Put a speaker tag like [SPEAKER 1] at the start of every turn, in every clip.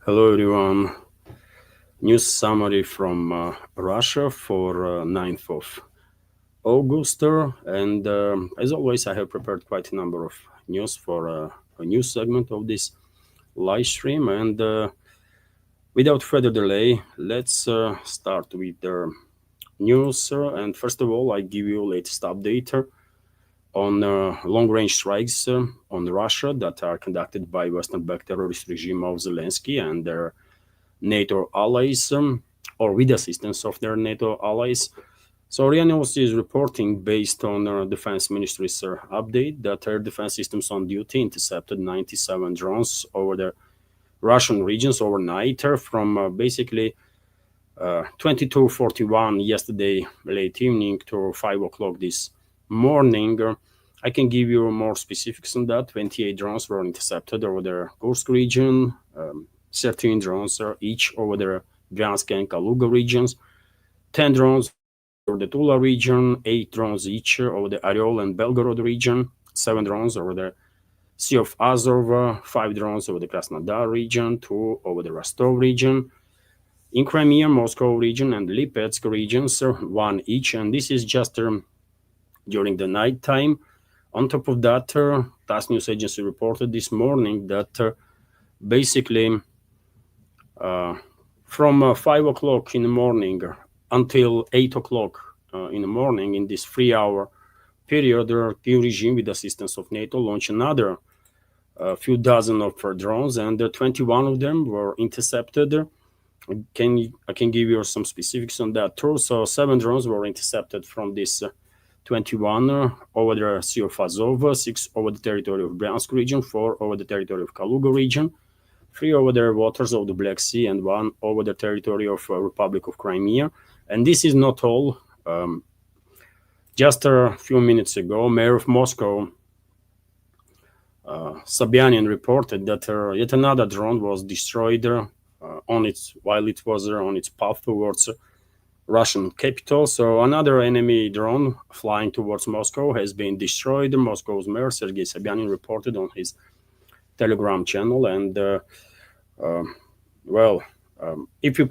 [SPEAKER 1] Hello, everyone. News summary from Russia for 9th of August. And as always, I have prepared quite a number of news for a news segment of this live stream. And without further delay, let's start with the news. And first of all, I give you latest update on long-range strikes on Russia that are conducted by Western-backed terrorist regime of Zelensky and their NATO allies, or with assistance of their NATO allies. So RIA News is reporting based on Defense Ministry's update that air defense systems on duty intercepted 97 drones over the Russian regions overnight from basically 22:41 yesterday late evening to 5 o'clock this morning. I can give you more specifics on that. 28 drones were intercepted over the Kursk region, 13 drones each over the Bryansk and Kaluga regions, 10 drones over the Tula region, 8 drones each over the Oryol and Belgorod region, 7 drones over the Sea of Azov, 5 drones over the Krasnodar region, 2 over the Rostov region. In Crimea, Moscow region, and Lipetsk regions, 1 each, and this is just during the night time. On top of that, TASS news agency reported this morning that basically from 5 o'clock in the morning until 8 o'clock in the morning, in this 3-hour period, the Kyiv regime, with assistance of NATO, launched another few dozen of drones, and 21 of them were intercepted. I can give you some specifics on that too. So 7 drones were intercepted from this 21 over the Sea of Azov, 6 over the territory of Bryansk region, 4 over the territory of Kaluga region, 3 over the waters of the Black Sea, and 1 over the territory of Republic of Crimea. And this is not all. Just a few minutes ago, Mayor of Moscow, Sobyanin, reported that yet another drone was destroyed while it was on its path towards Russian capital. So another enemy drone flying towards Moscow has been destroyed. Moscow's mayor Sergei Sobyanin reported on his Telegram channel. And if you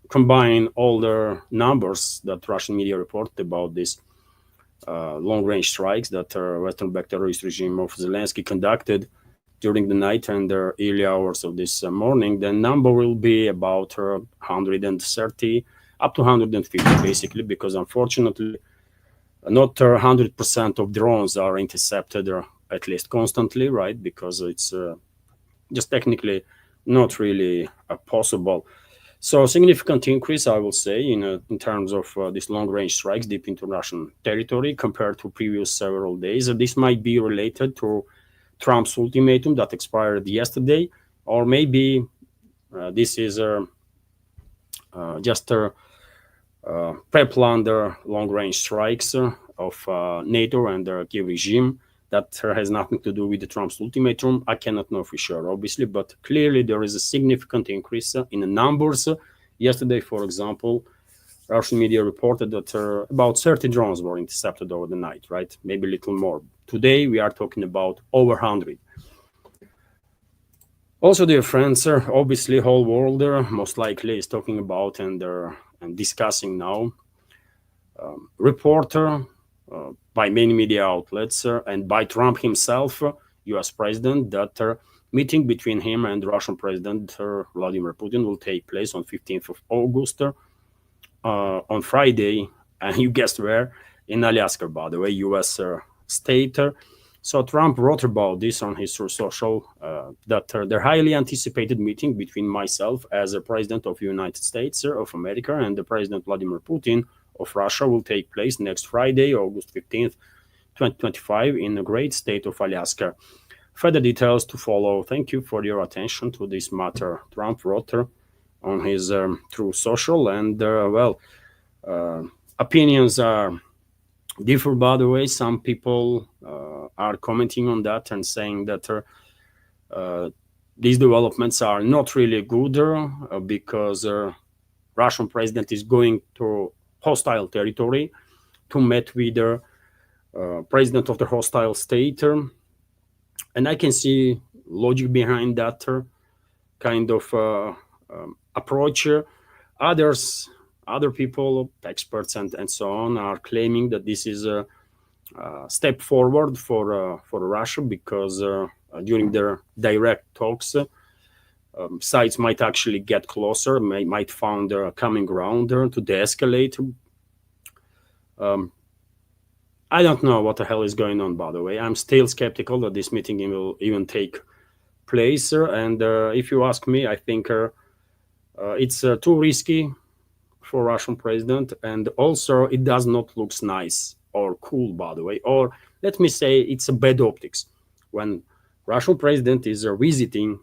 [SPEAKER 1] combine all the numbers that Russian media reported about this long-range strikes that Western-backed terrorist regime of Zelensky conducted during the night and the early hours of this morning, the number will be about 130 up to 150, basically, because unfortunately not 100% of drones are intercepted, or at least constantly, right? Because it's just technically not really possible. So significant increase, I will say, in terms of these long-range strikes deep into Russian territory compared to previous several days. This might be related to Trump's ultimatum that expired yesterday, or maybe this is just a pre-planned long-range strikes of NATO and the Kyiv regime that has nothing to do with the Trump's ultimatum. I cannot know for sure, obviously, but clearly there is a significant increase in the numbers. Yesterday, for example, Russian media reported that about 30 drones were intercepted over the night, right? Maybe a little more. Today, we are talking about over 100. Also, dear friends, obviously, whole world most likely is talking about and discussing now reporter by many media outlets and by Trump himself, U.S. president, that meeting between him and Russian President Vladimir Putin will take place on 15th of August on Friday, and you guessed where? In Alaska, by the way, U.S. state. So Trump wrote about this on his social, that their highly anticipated meeting between myself as a president of the United States of America and the President Vladimir Putin of Russia will take place next Friday, August 15th, 2025, in the great state of Alaska. Further details to follow. Thank you for your attention to this matter. Trump wrote on his True Social, and opinions are differ, by the way. Some people are commenting on that and saying that these developments are not really good because Russian president is going to hostile territory to meet with the president of the hostile state. And I can see logic behind that kind of approach. Other people, experts and so on, are claiming that this is a step forward for Russia, because during their direct talks, sides might actually get closer, might find a common ground to de-escalate. I don't know what the hell is going on, by the way. I'm still skeptical that this meeting will even take place. And if you ask me, I think it's too risky for Russian president. And also, it does not look nice or cool, by the way. Or let me say, it's a bad optics when Russian president is visiting,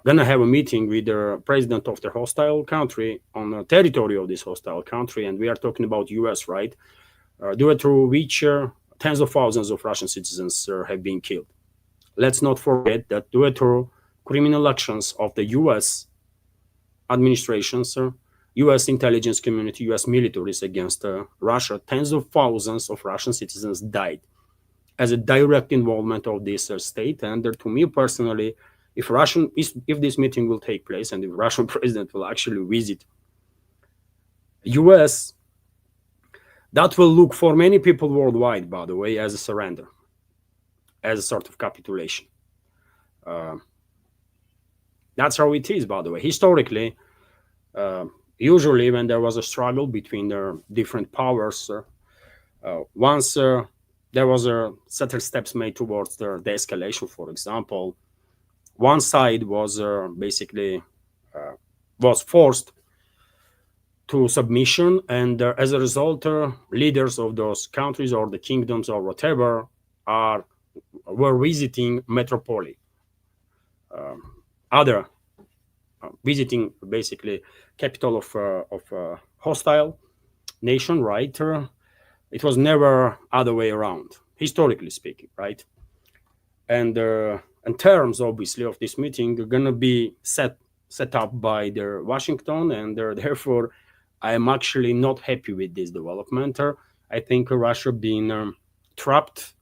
[SPEAKER 1] gonna have a meeting with the president of the hostile country on the territory of this hostile country, and we are talking about US, right? Due to which tens of thousands of Russian citizens have been killed. Let's not forget that due to criminal actions of the US administrations, US intelligence community, US militaries against Russia, tens of thousands of Russian citizens died as a direct involvement of this state. And to me personally, if this meeting will take place and if Russian president will actually visit US, that will look for many people worldwide, by the way, as a surrender, as a sort of capitulation. That's how it is, by the way. Historically, usually when there was a struggle between the different powers, once there was certain steps made towards the de-escalation, for example, one side was basically was forced to submission, and as a result, leaders of those countries or the kingdoms or whatever were visiting metropoli, visiting basically capital of hostile nation, right? It was never other way around, historically speaking, right? And terms, obviously, of this meeting are gonna be set up by the Washington, and therefore, I am actually not happy with this development. I think Russia being trapped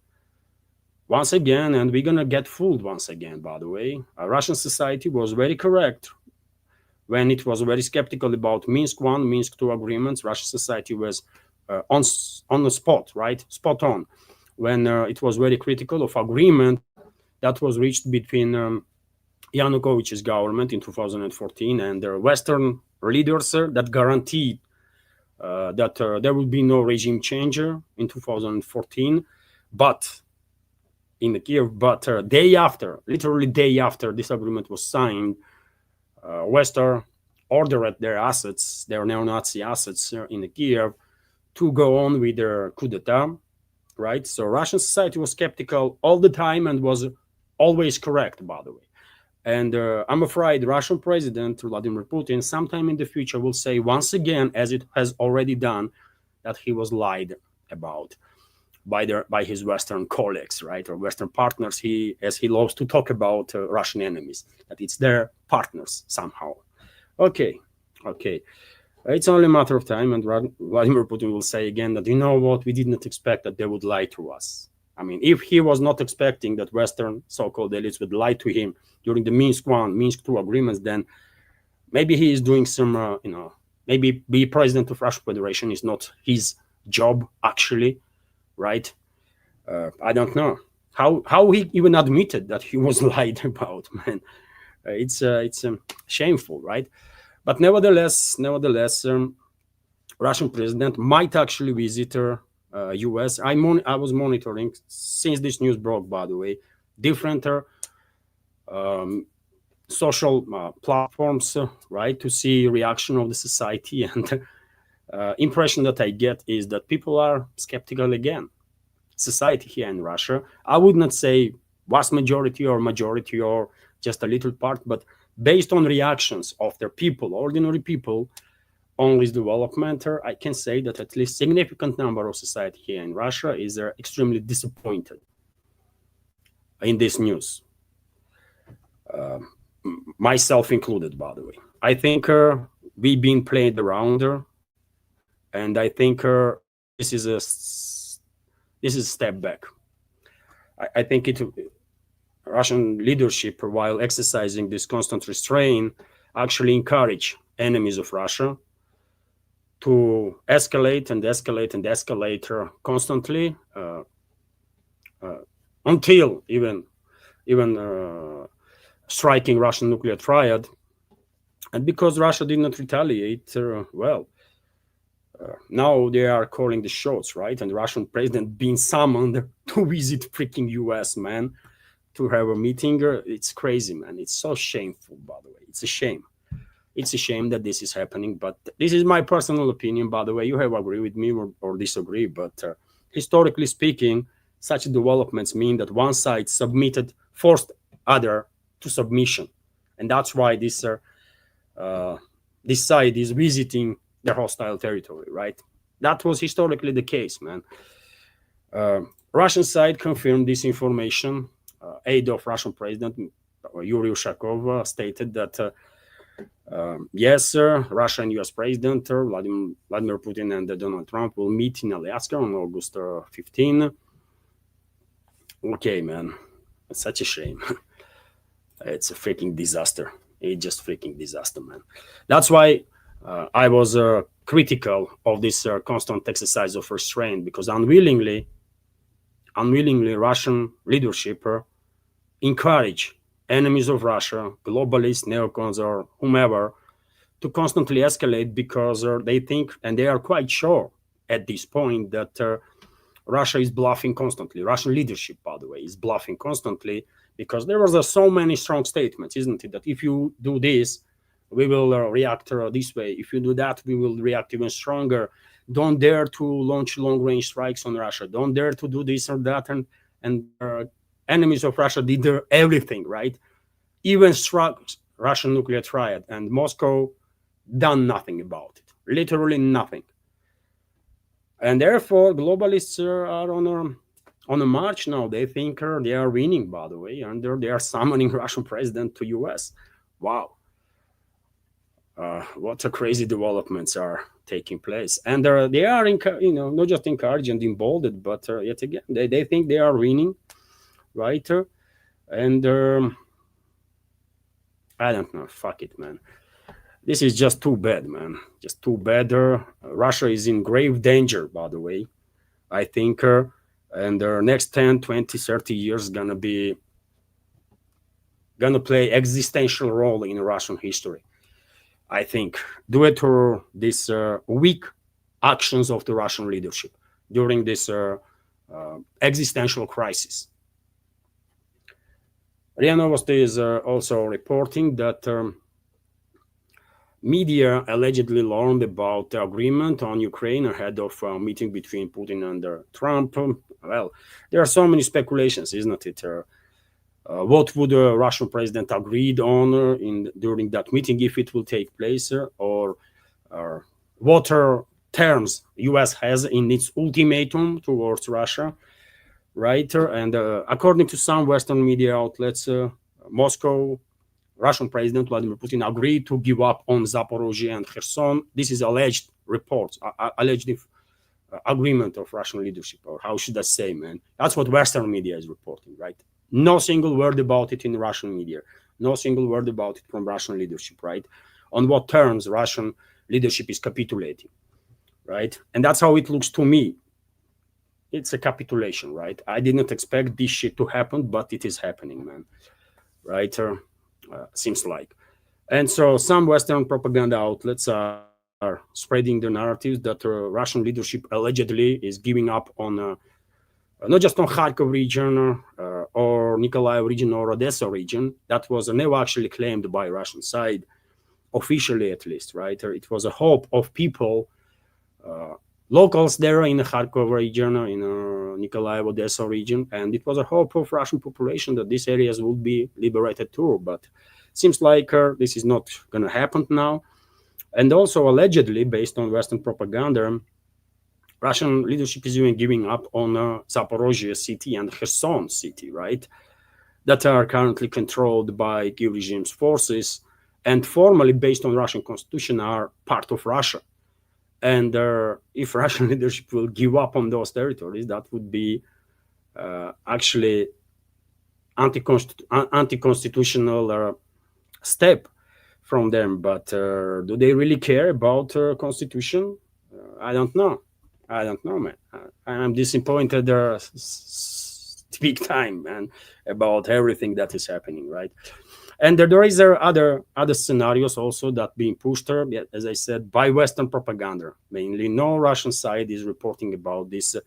[SPEAKER 1] once again, and we're gonna get fooled once again. By the way, Russian society was very correct when it was very skeptical about Minsk I, Minsk II agreements. Russian society was on the spot, right? Spot on. When it was very critical of agreement that was reached between Yanukovych's government in 2014 and the Western leaders that guaranteed that there would be no regime change in 2014. But in Kiev, literally day after this agreement was signed, Western ordered their assets, their neo-Nazi assets in Kiev, to go on with their coup d'etat, right? So Russian society was skeptical all the time and was always correct, by the way. And I'm afraid Russian President Vladimir Putin sometime in the future will say once again, as it has already done, that he was lied about by his Western colleagues, right, or Western partners. As he loves to talk about Russian enemies, that it's their partners somehow. Okay. It's only a matter of time, and Vladimir Putin will say again that, you know what, we did not expect that they would lie to us. I mean, if he was not expecting that Western so-called elites would lie to him during the Minsk I, Minsk II agreements, then maybe he is doing some, maybe be president of Russian Federation is not his job, actually, right? I don't know how he even admitted that he was lied about, man. It's shameful, right? But nevertheless, Russian president might actually visit US. I was monitoring since this news broke, by the way, different social platforms, right, to see reaction of the society. And impression that I get is that people are skeptical again. Society here in Russia, I would not say vast majority or just a little part, but based on reactions of their people, ordinary people, on this development, I can say that at least significant number of society here in Russia is extremely disappointed in this news. Myself included, by the way. I think we've been played around, and I think this is a step back. I think Russian leadership, while exercising this constant restraint, actually encourage enemies of Russia to escalate and escalate and escalate constantly until even striking Russian nuclear triad. And because Russia did not retaliate, now they are calling the shots, right? And the Russian president being summoned to visit freaking US, man, to have a meeting. It's crazy, man. It's so shameful, by the way. It's a shame. It's a shame that this is happening, but this is my personal opinion, by the way. You have agree with me or disagree, but historically speaking, such developments mean that one side forced other to submission. And that's why this side is visiting the hostile territory, right? That was historically the case, man. Russian side confirmed this information. Aide of Russian President Yuri Ushakov stated that yes, Russia and US President Vladimir Putin and Donald Trump will meet in Alaska on August 15. Okay, man, it's such a shame. It's a freaking disaster. It's just freaking disaster, man. That's why I was critical of this constant exercise of restraint, because unwillingly Russian leadership encourage enemies of Russia, globalists, neocons, or whomever, to constantly escalate because they think, and they are quite sure at this point, that Russia is bluffing constantly. Russian leadership, by the way, is bluffing constantly, because there was so many strong statements, isn't it? That if you do this, we will react this way. If you do that, we will react even stronger. Don't dare to launch long-range strikes on Russia. Don't dare to do this or that. And enemies of Russia did everything, right? Even struck Russian nuclear triad, and Moscow done nothing about it. Literally nothing. And therefore, globalists are on a march now. They think they are winning, by the way, and they are summoning Russian president to US. Wow. What a crazy developments are taking place. And they are, not just encouraged and emboldened, but yet again, they think they are winning, right? And I don't know. Fuck it, man. This is just too bad, man. Just too bad. Russia is in grave danger, by the way. I think and the next 10, 20, 30 years gonna play existential role in Russian history. I think, due to these weak actions of the Russian leadership during this existential crisis. RIA Novosti is also reporting that media allegedly learned about the agreement on Ukraine ahead of a meeting between Putin and Trump. Well, there are so many speculations, isn't it? What would the Russian president agreed on during that meeting, if it will take place, or what terms US has in its ultimatum towards Russia, right? And according to some Western media outlets, Moscow, Russian President Vladimir Putin agreed to give up on Zaporozhye and Kherson. This is alleged reports, alleged agreement of Russian leadership, or how should I say, man? That's what Western media is reporting, right? No single word about it in Russian media. No single word about it from Russian leadership, right? On what terms Russian leadership is capitulating, right? And that's how it looks to me. It's a capitulation, right? I did not expect this shit to happen, but it is happening, man, right? Seems like. And so some Western propaganda outlets are spreading the narratives that Russian leadership allegedly is giving up on not just on Kharkov region or Nikolaev region or Odessa region. That was never actually claimed by Russian side, officially at least, right? It was a hope of people, locals there in the Kharkov region, in Nikolaev, Odessa region, and it was a hope of Russian population that these areas would be liberated too. But seems like this is not going to happen now. And also allegedly, based on Western propaganda, Russian leadership is even giving up on Zaporozhye city and Kherson city, right? That are currently controlled by Kiev regime's forces and formally, based on Russian constitution, are part of Russia. And if Russian leadership will give up on those territories, that would be actually anti-constitutional step from them. But do they really care about constitution? I don't know. I don't know, man. I'm disappointed big time, man, about everything that is happening, right? And there is other scenarios also that being pushed, as I said, by Western propaganda. Mainly, no Russian side is reporting about these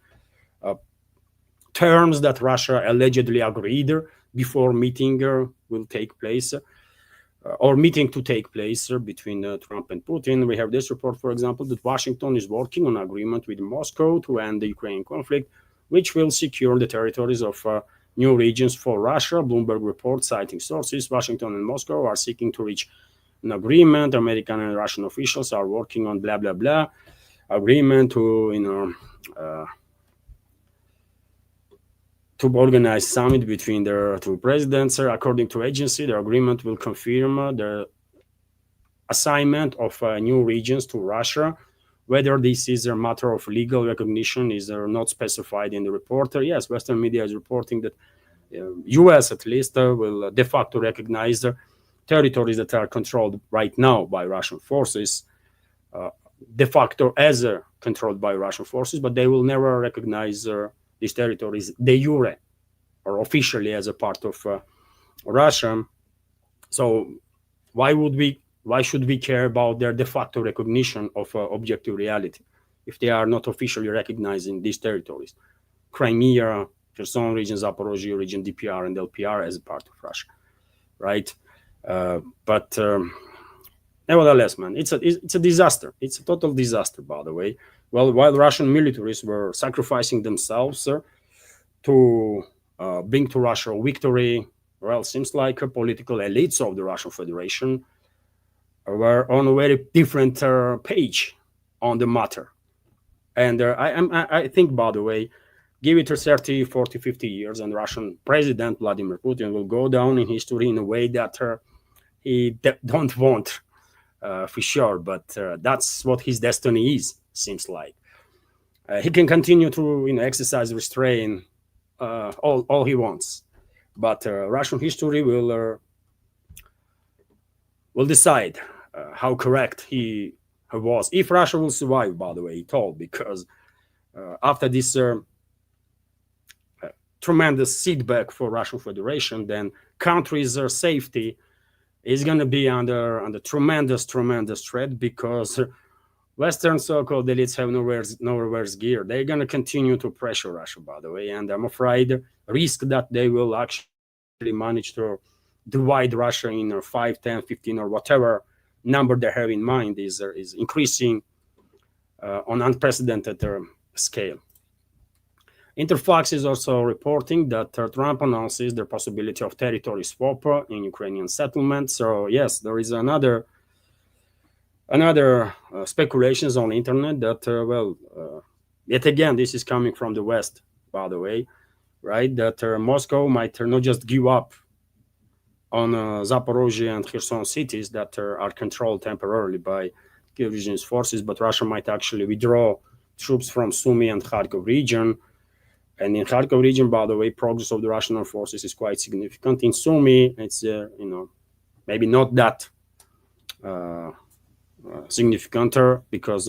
[SPEAKER 1] terms that Russia allegedly agreed before meeting will take place. Or meeting to take place between Trump and Putin. We have this report, for example, that Washington is working on an agreement with Moscow to end the Ukraine conflict, which will secure the territories of new regions for Russia. Bloomberg report, citing sources, Washington and Moscow are seeking to reach an agreement. American and Russian officials are working on blah, blah, blah agreement to, to organize summit between the two presidents. According to agency, the agreement will confirm the assignment of new regions to Russia. Whether this is a matter of legal recognition is not specified in the report. Yes, Western media is reporting that U.S. at least will de facto recognize territories that are controlled right now by Russian forces, de facto as controlled by Russian forces, but they will never recognize these territories de jure or officially as a part of Russia. So why should we care about their de facto recognition of objective reality if they are not officially recognizing these territories? Crimea, Kherson region, Zaporozhye region, DPR and LPR as a part of Russia, right? But nevertheless, man, it's a disaster. It's a total disaster, by the way. Well, while Russian militaries were sacrificing themselves to bring to Russia a victory, well, seems like political elites of the Russian Federation were on a very different page on the matter. And I think, by the way, give it 30, 40, 50 years, and Russian President Vladimir Putin will go down in history in a way that he don't want for sure, but that's what his destiny is, seems like. He can continue to exercise restraint all he wants, but Russian history will decide how correct he was, if Russia will survive, by the way, he told, because after this tremendous setback for Russian Federation, then country's safety is going to be under tremendous threat, because Western so-called elites have nowhere gear. They're going to continue to pressure Russia, by the way, and I'm afraid risk that they will actually manage to divide Russia in 5, 10, 15, or whatever number they have in mind is increasing on unprecedented scale. Interfax is also reporting that Trump announces the possibility of territory swap in Ukrainian settlements. So yes, there is another speculations on the internet that yet again, this is coming from the West, by the way, right? That Moscow might not just give up on Zaporozhye and Kherson cities that are controlled temporarily by Kiev region's forces, but Russia might actually withdraw troops from Sumy and Kharkov region. And in Kharkov region, by the way, progress of the Russian armed forces is quite significant. In Sumy, it's maybe not that significanter, because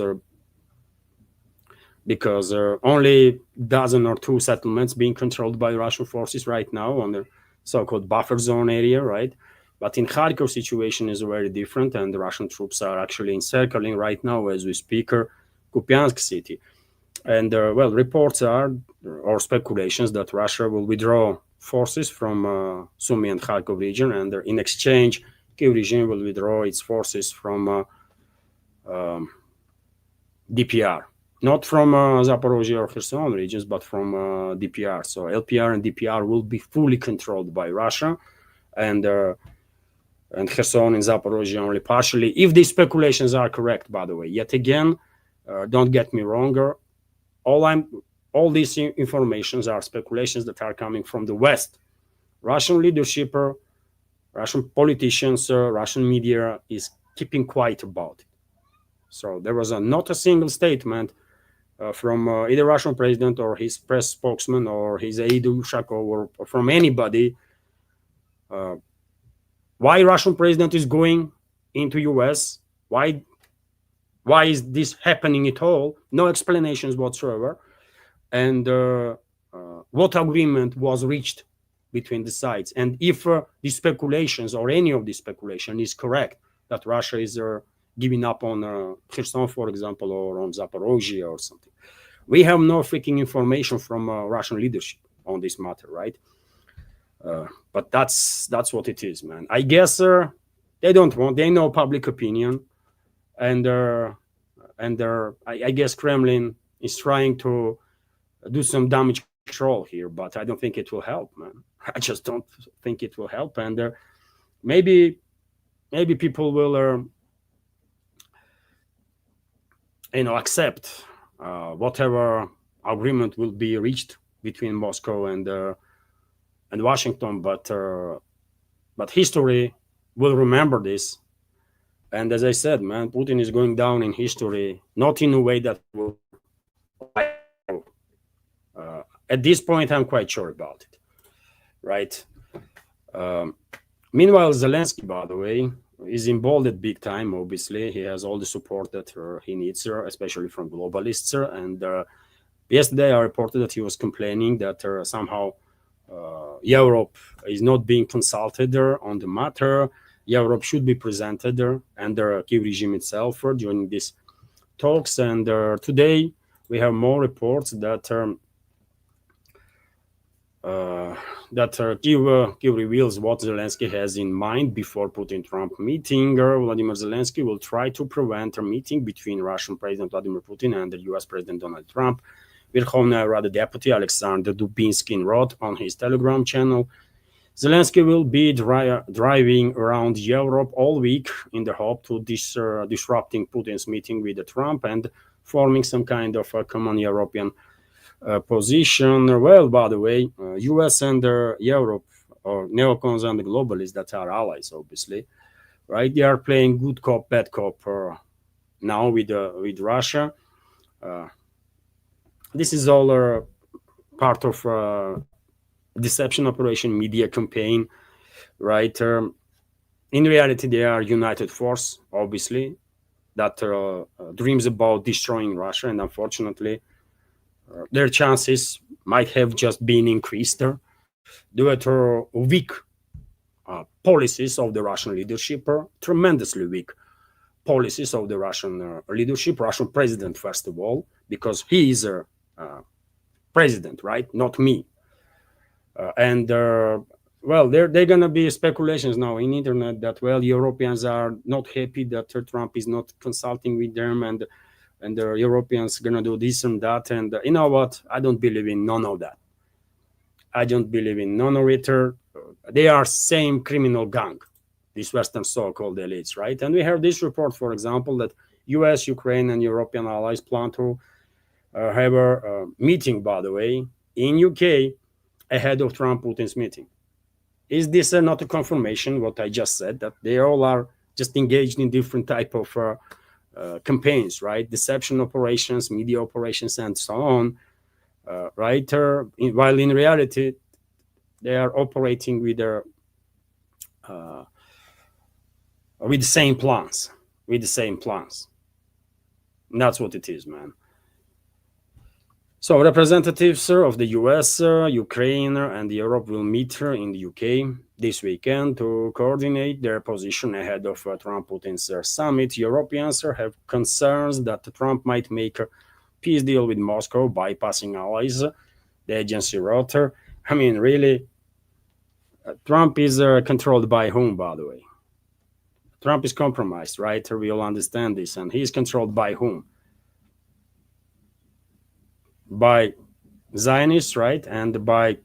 [SPEAKER 1] only dozen or two settlements being controlled by Russian forces right now on the so-called buffer zone area, right? But in Kharkov, situation is very different, and the Russian troops are actually encircling right now as we speak Kupiansk city. And reports are, or speculations, that Russia will withdraw forces from Sumy and Kharkov region, and in exchange, Kiev region will withdraw its forces from DPR, not from Zaporozhye or Kherson regions, but from DPR. So LPR and DPR will be fully controlled by Russia, and Kherson and Zaporozhye only partially, if these speculations are correct, by the way. Yet again, don't get me wrong, all these informations are speculations that are coming from the West. Russian leadership, Russian politicians, Russian media is keeping quiet about it. So there was not a single statement from either Russian president or his press spokesman or his aide Ushakov or from anybody Why Russian president is going into US? Why is this happening at all? No explanations whatsoever. And what agreement was reached between the sides? And if the speculations or any of the speculation is correct, that Russia is giving up on Kherson, for example, or on Zaporozhye or something, we have no freaking information from Russian leadership on this matter, right? But that's what it is, man. I guess they don't want. They know public opinion, and I guess Kremlin is trying to do some damage control here, but I don't think it will help, man. I just don't think it will help, and maybe people will, accept whatever agreement will be reached between Moscow and Washington, but history will remember this. And as I said, man, Putin is going down in history, not in a way that will. At this point, I'm quite sure about it, right? Meanwhile, Zelensky, by the way, is emboldened big time. Obviously, he has all the support that he needs, especially from globalists. And yesterday, I reported that he was complaining that somehow Europe is not being consulted on the matter. Europe should be presented and the Kiev regime itself during these talks. And today we have more reports that Kiev reveals what Zelensky has in mind before Putin-Trump meeting. Vladimir Zelensky will try to prevent a meeting between Russian President Vladimir Putin and the US President Donald Trump. Verkhovnaya Rada deputy Alexander Dubinsky wrote on his Telegram channel. Zelensky will be driving around Europe all week in the hope to disrupting Putin's meeting with Trump and forming some kind of a common European position. Well, by the way, US and Europe, or neocons and the globalists that are allies, obviously, right? They are playing good cop, bad cop now with Russia. This is all part of deception operation, media campaign, right? In reality, they are united force, obviously, that dreams about destroying Russia, and unfortunately, their chances might have just been increased due to weak policies of the Russian leadership, tremendously weak policies of the Russian leadership, Russian president, first of all, because he is a president, right? Not me. Well, they're going to be speculations now in internet that, well, Europeans are not happy that Trump is not consulting with them, and the Europeans going to do this and that. And you know what? I don't believe in none of that. I don't believe in none of it. They are same criminal gang, these Western so-called elites, right? And we have this report, for example, that US, Ukraine, and European allies plan to have a meeting, by the way, in UK ahead of Trump-Putin's meeting. Is this not a confirmation, what I just said, that they all are just engaged in different type of campaigns, right? Deception operations, media operations, and so on, right? While in reality, they are operating with the same plans, And that's what it is, man. So representatives of the US, Ukraine, and Europe will meet in the UK this weekend to coordinate their position ahead of Trump-Putin's summit. Europeans have concerns that Trump might make a peace deal with Moscow, bypassing allies, the agency wrote. I mean, really, Trump is controlled by whom, by the way? Trump is compromised, right? We all understand this. And he's controlled by whom? By Zionists, right? And by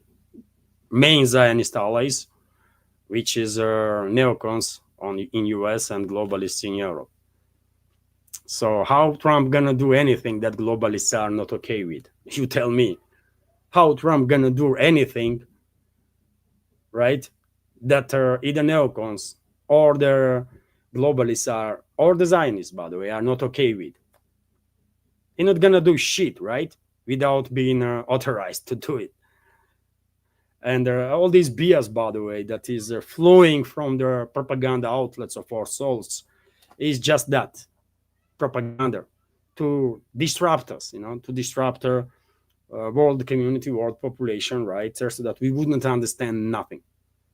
[SPEAKER 1] main Zionist allies, which is neocons in US and globalists in Europe. So how Trump gonna do anything that globalists are not okay with? You tell me. How Trump gonna do anything, right, that either neocons or the globalists are, or the Zionists, by the way, are not okay with? He's not gonna do shit, right, without being authorized to do it. And all these BS, by the way, that is flowing from the propaganda outlets of our souls is just that propaganda to disrupt us, to disrupt our world community, world population, right? So that we wouldn't understand nothing.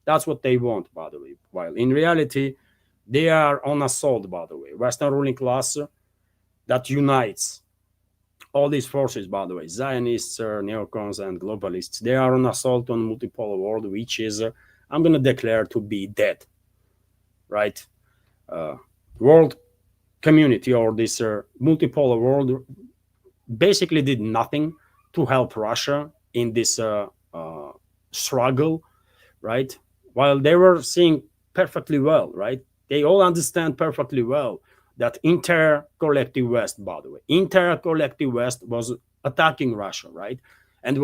[SPEAKER 1] That's what they want, by the way. While in reality, they are on assault, by the way. Western ruling class that unites all these forces, by the way, Zionists, neocons, and globalists, they are on assault on multipolar world, which is, I'm going to declare to be dead, right? World community or this multipolar world basically did nothing to help Russia in this struggle, right? While they were seeing perfectly well, right? They all understand perfectly well that entire collective West, by the way, entire collective West was attacking Russia, right? And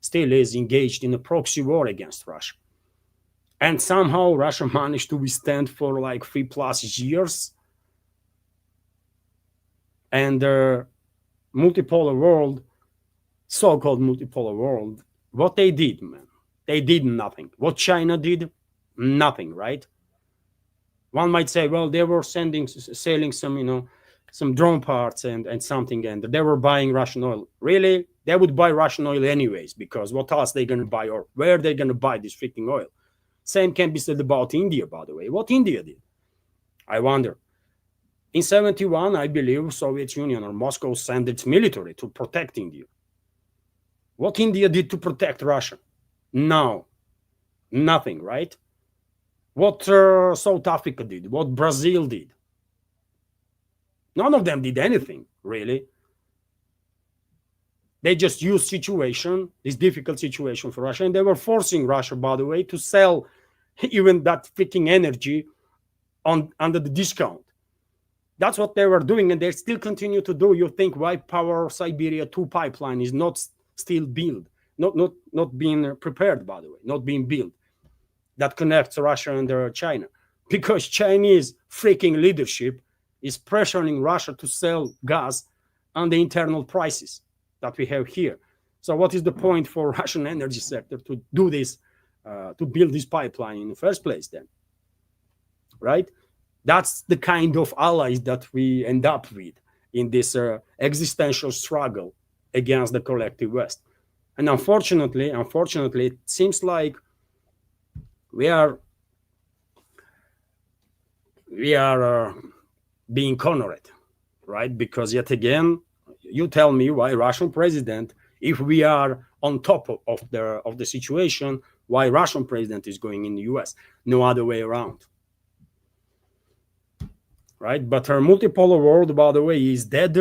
[SPEAKER 1] still is engaged in a proxy war against Russia. And somehow Russia managed to withstand for like 3+ years. And the multipolar world, so-called multipolar world, what they did, man, they did nothing. What China did, nothing, right? One might say, well, they were selling some, some drone parts and something, and they were buying Russian oil. Really? They would buy Russian oil anyways, because what else they going to buy, or where are they going to buy this freaking oil? Same can be said about India, by the way. What India did? I wonder. In 1971, I believe Soviet Union or Moscow sent its military to protect India. What India did to protect Russia? No, nothing, right? What South Africa did, what Brazil did. None of them did anything, really. They just used this difficult situation for Russia, and they were forcing Russia, by the way, to sell even that freaking energy under the discount. That's what they were doing, and they still continue to do. You think why Power Siberia 2 pipeline is not still built, not being prepared, by the way, not being built, that connects Russia and China? Because Chinese freaking leadership is pressuring Russia to sell gas on the internal prices that we have here. So what is the point for Russian energy sector to do this, to build this pipeline in the first place then, right? That's the kind of allies that we end up with in this existential struggle against the collective West. And unfortunately, it seems like we are being cornered, right? Because yet again, you tell me why Russian president, if we are on top of the situation, why Russian president is going in the US? No other way around. Right? But our multipolar world, by the way, is dead.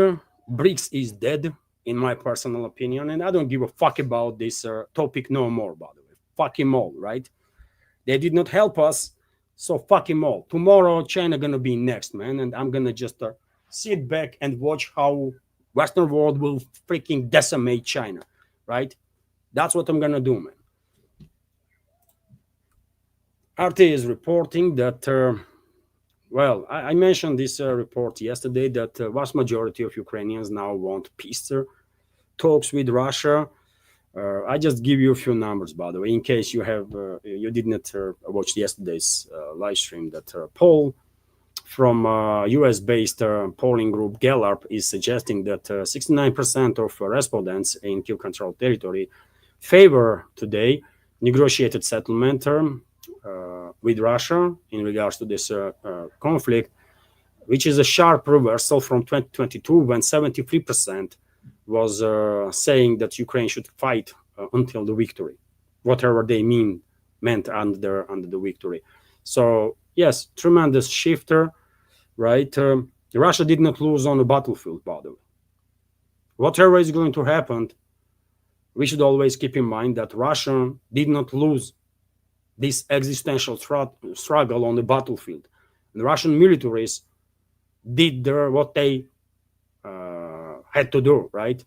[SPEAKER 1] BRICS is dead, in my personal opinion, and I don't give a fuck about this topic no more, by the way. Fuck him all, right? They did not help us, so fuck him all. Tomorrow, China gonna be next, man, and I'm gonna just sit back and watch how Western world will freaking decimate China, right? That's what I'm gonna do, man. RT is reporting that well, I mentioned this report yesterday that vast majority of Ukrainians now want peace talks with Russia. I just give you a few numbers, by the way, in case you did not watch yesterday's live stream. That poll from US-based polling group Gallup is suggesting that 69% of respondents in Kyiv-controlled territory favor today negotiated settlement term with Russia in regards to this conflict, which is a sharp reversal from 2022, when 73% was saying that Ukraine should fight until the victory, whatever they meant under the victory. So yes, tremendous shifter, right? Russia did not lose on the battlefield, by the way. Whatever is going to happen, we should always keep in mind that Russia did not lose this existential struggle on the battlefield. The Russian militaries did what they had to do, right?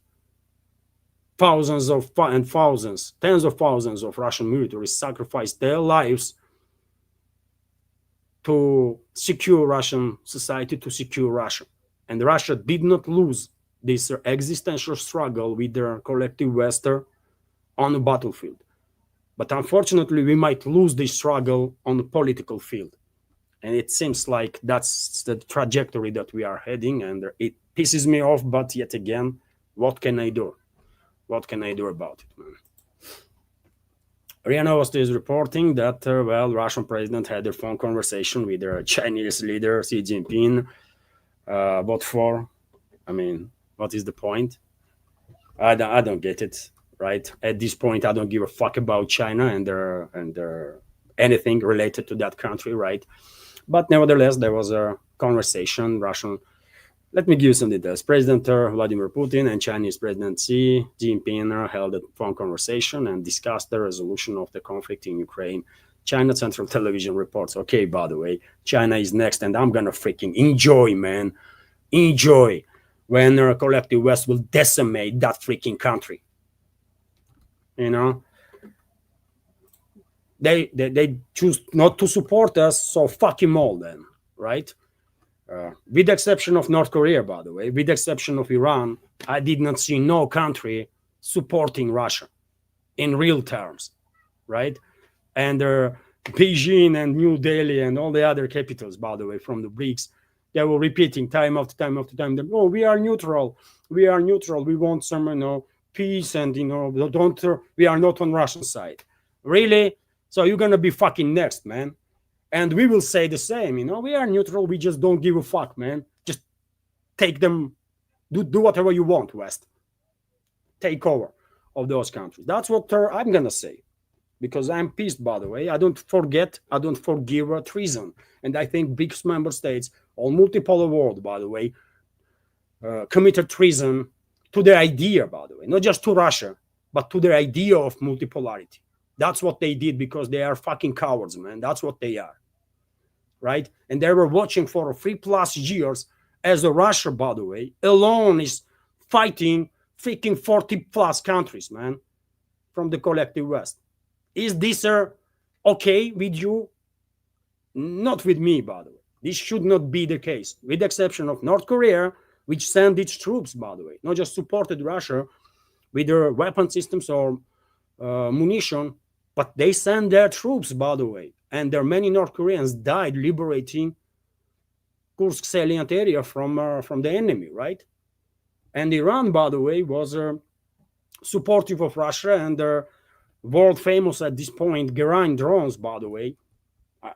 [SPEAKER 1] Tens of thousands of Russian militaries sacrificed their lives to secure Russian society, to secure Russia. And Russia did not lose this existential struggle with their collective West on the battlefield. But unfortunately, we might lose this struggle on the political field. And it seems like that's the trajectory that we are heading, and it pisses me off. But yet again, what can I do? What can I do about it, man? RIA Novosti is reporting that, Russian president had a phone conversation with their Chinese leader, Xi Jinping. What for? I mean, what is the point? I don't get it, right? At this point, I don't give a fuck about China and their anything related to that country, right? But nevertheless, there was a conversation. Let me give you some details. President Vladimir Putin and Chinese President Xi Jinping held a phone conversation and discussed the resolution of the conflict in Ukraine. China Central Television reports, okay, by the way, China is next, and I'm gonna freaking enjoy, man. Enjoy when our collective West will decimate that freaking country. You know? They choose not to support us, so fuck them all then, right? With the exception of North Korea, by the way, with the exception of Iran, I did not see no country supporting Russia in real terms, right? And Beijing and New Delhi and all the other capitals, by the way, from the BRICS, they were repeating time after time after time that, oh, we are neutral, we want some, peace, and we are not on Russian side. Really? So you're gonna be fucking next, man. And we will say the same, we are neutral, we just don't give a fuck, man. Just take them, do whatever you want, West. Take over of those countries. That's what I'm gonna say. Because I'm pissed, by the way. I don't forgive treason. And I think big member states, all multipolar world, by the way, committed treason to their idea, by the way, not just to Russia, but to their idea of multipolarity. That's what they did, because they are fucking cowards, man. That's what they are, right? And they were watching for 3+ years as Russia, by the way, alone is fighting freaking 40+ countries, man, from the collective West. Is this okay with you? Not with me, by the way. This should not be the case, with the exception of North Korea, which sent its troops, by the way, not just supported Russia with their weapon systems or munition, but they sent their troops, by the way. And there are many North Koreans died liberating Kursk salient area from the enemy, right? And Iran, by the way, was supportive of Russia, and world famous at this point Gerain drones, by the way,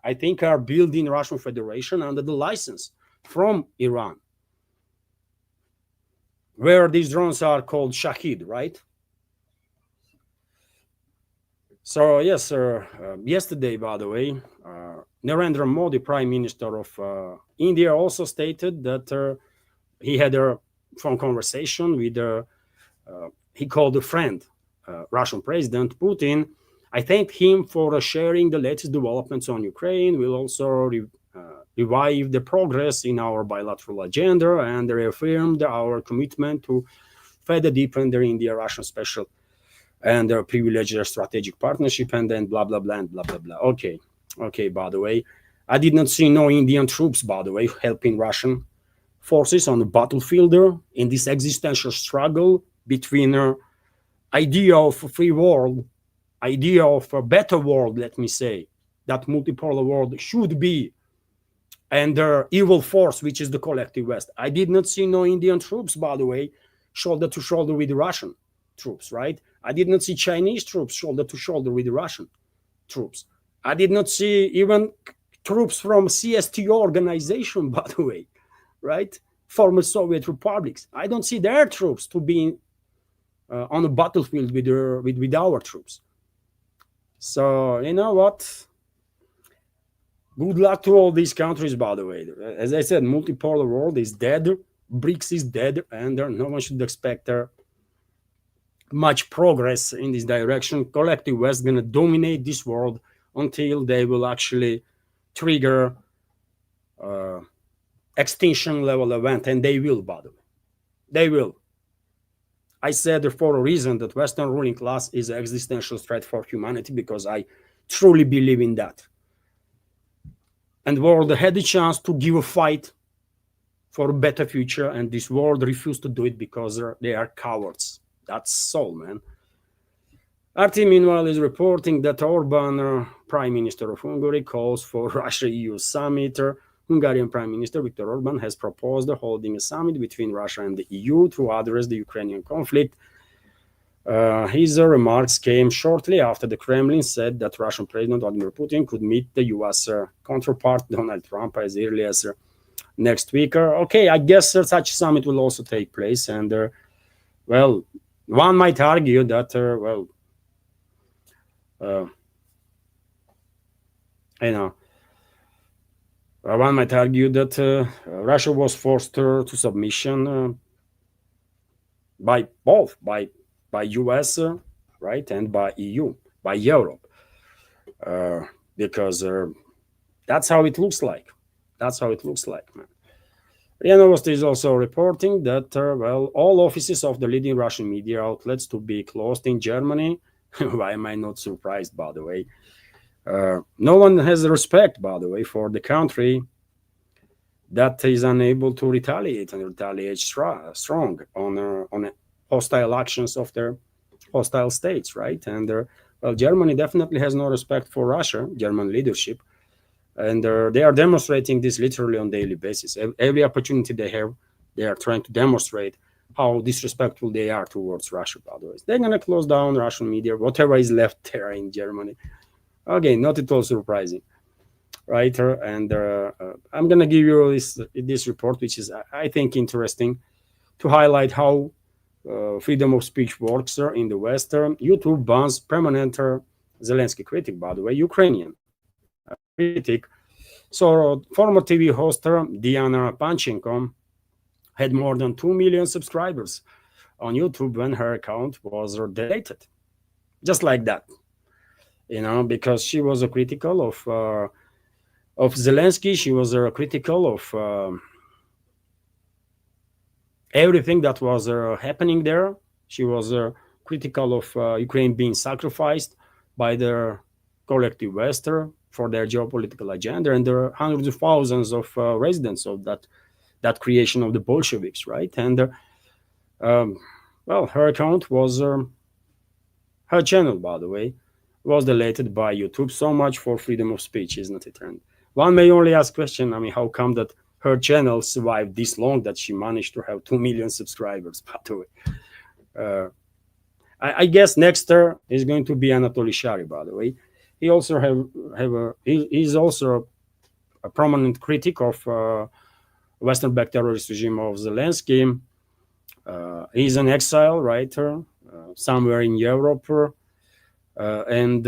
[SPEAKER 1] I think are built in Russian Federation under the license from Iran, where these drones are called Shahid, right? So yes, sir. Yesterday, by the way, Narendra Modi, Prime Minister of India, also stated that he had a phone conversation with he called a friend, Russian President Putin. I thanked him for sharing the latest developments on Ukraine. We'll also revive the progress in our bilateral agenda and reaffirmed our commitment to further deepen the India-Russian special and their privileged strategic partnership, and then blah, blah, blah, and blah, blah, blah. Okay, by the way, I did not see no Indian troops, by the way, helping Russian forces on the battlefield in this existential struggle between idea of a free world, idea of a better world, let me say, that multipolar world should be, and the evil force, which is the collective West. I did not see no Indian troops, by the way, shoulder to shoulder with the Russian troops, right? I did not see Chinese troops shoulder to shoulder with the Russian troops. I did not see even troops from CSTO organization, by the way, right? Former Soviet republics. I don't see their troops to be on the battlefield with our troops. So, you know what? Good luck to all these countries, by the way. As I said, multipolar world is dead. BRICS is dead, and no one should expect much progress in this direction. Collective West is going to dominate this world until they will actually trigger extinction level event, and they will, by the way. They will. I said for a reason that Western ruling class is an existential threat for humanity, because I truly believe in that. And the world had the chance to give a fight for a better future, and this world refused to do it because they are cowards. That's all, man. RT, meanwhile, is reporting that Orban, Prime Minister of Hungary, calls for Russia-EU summit. Hungarian Prime Minister Viktor Orban has proposed holding a summit between Russia and the EU to address the Ukrainian conflict. His remarks came shortly after the Kremlin said that Russian President Vladimir Putin could meet the US counterpart Donald Trump as early as next week. Okay, I guess such a summit will also take place. And, well, one might argue that, one might argue that Russia was forced to submission by both, by US, right, and by EU, by Europe, because that's how it looks like. That's how it looks like, man. RIA Novosti is also reporting that, all offices of the leading Russian media outlets to be closed in Germany. Why am I not surprised, by the way? No one has respect, by the way, for the country that is unable to retaliate and retaliate strong on hostile actions of their hostile states, right? And Germany definitely has no respect for Russia, German leadership, and they are demonstrating this literally on a daily basis. Every opportunity they have, they are trying to demonstrate how disrespectful they are towards Russia, by the way. They're going to close down Russian media, whatever is left there in Germany. Again, not at all surprising, right? And I'm going to give you this report, which is, I think, interesting to highlight how freedom of speech works in the West. YouTube bans permanent Zelensky critic, by the way, Ukrainian critic. So former TV host Diana Panchenko had more than 2 million subscribers on YouTube when her account was deleted, just like that. Because she was critical of Zelensky, she was critical of everything that was happening there. She was critical of Ukraine being sacrificed by the collective West for their geopolitical agenda, and there are hundreds of thousands of residents of that creation of the Bolsheviks, right? And her account was her channel, by the way, was deleted by YouTube. So much for freedom of speech, isn't it? And one may only ask question, how come that her channel survived this long, that she managed to have 2 million subscribers, by the way? I guess next is going to be Anatoly Shary, by the way. He also he's also a prominent critic of Western-backed terrorist regime of Zelensky. He's an exile writer somewhere in Europe. And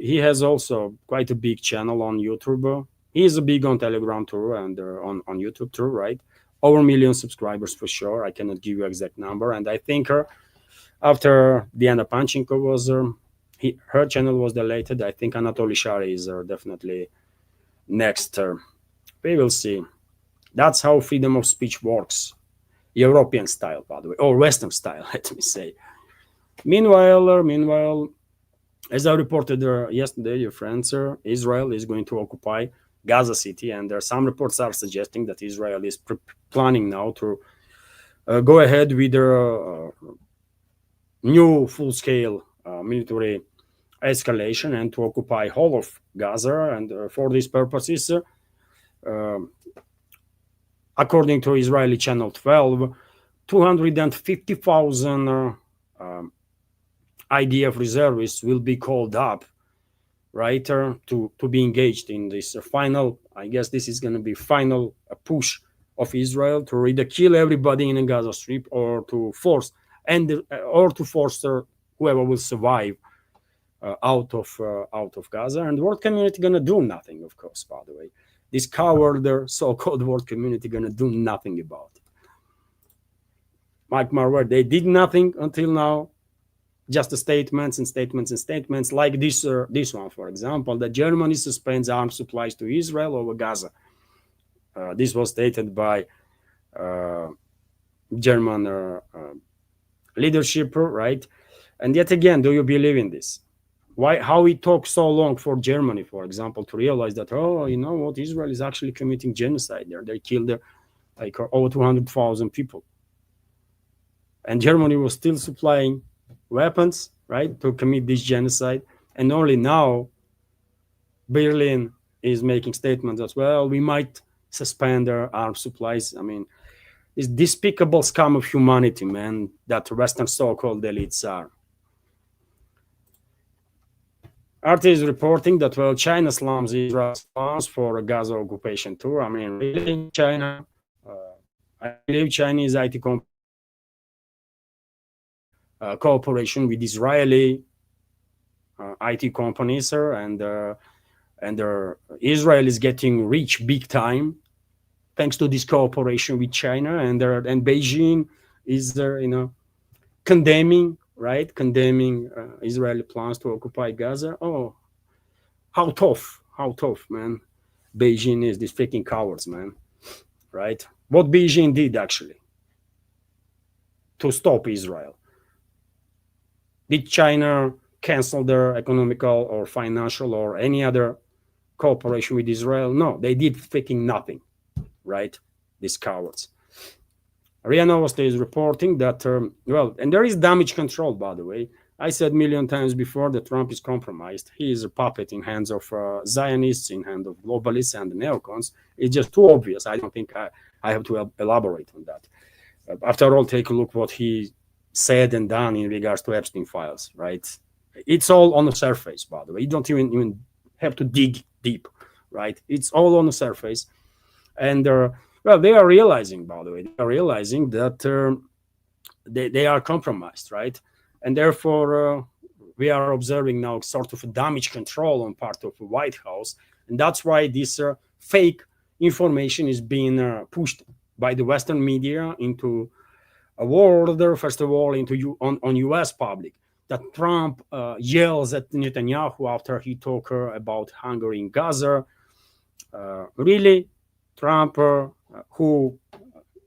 [SPEAKER 1] he has also quite a big channel on YouTube. He is big on Telegram too, and on YouTube too, right? Over 1 million subscribers for sure. I cannot give you exact number. And I think after Diana Panchenko was, her channel was deleted, I think Anatoly Shary is definitely next. We will see. That's how freedom of speech works. European style, by the way, or Western style, let me say. Meanwhile, as I reported yesterday, your friends, Israel is going to occupy Gaza City, and there are some reports are suggesting that Israel is planning now to go ahead with their new full-scale military escalation and to occupy whole of Gaza. And for these purposes, according to Israeli Channel 12, 250,000 IDF reservists will be called up, right, to be engaged in this final, I guess this is going to be final push of Israel to either kill everybody in the Gaza Strip or to force whoever will survive out of Gaza. And the world community going to do nothing, of course, by the way. This coward so-called world community going to do nothing about it. Mark my word, they did nothing until now. Just statements like this one, for example, that Germany suspends arms supplies to Israel over Gaza. This was stated by German leadership, right? And yet again, do you believe in this? How it took so long for Germany, for example, to realize that, Israel is actually committing genocide there. They killed over 200,000 people. And Germany was still supplying weapons right, to commit this genocide. And only now Berlin is making statements as well. We might suspend our arms supplies. I mean, this despicable scum of humanity, man, that Western so-called elites are. RT is reporting that, well, China slams Israel's plans for a Gaza occupation tour. I mean, really, China? I believe Chinese IT company cooperation with Israeli IT companies, and Israel is getting rich big time thanks to this cooperation with China, and Beijing is condemning, right, condemning Israeli plans to occupy Gaza. Oh, how tough, man! Beijing is these freaking cowards, man. Right? What Beijing did actually to stop Israel? Did China cancel their economical or financial or any other cooperation with Israel? No, they did freaking nothing, right? These cowards. RIA Novosti is reporting that, well, and there is damage control, by the way. I said a million times before that Trump is compromised. He is a puppet in hands of Zionists, in hands of globalists and neocons. It's just too obvious. I don't think I have to elaborate on that. After all, take a look what he said and done in regards to Epstein files, right? It's all on the surface, by the way. You don't even have to dig deep, right? It's all on the surface. And well, they are realizing, by the way, they are realizing that they are compromised, right? And therefore, we are observing now sort of a damage control on part of the White House. And that's why this fake information is being pushed by the Western media into a world, first of all, on U.S. public, that Trump yells at Netanyahu after he talked about hunger in Gaza. Really, Trump, who,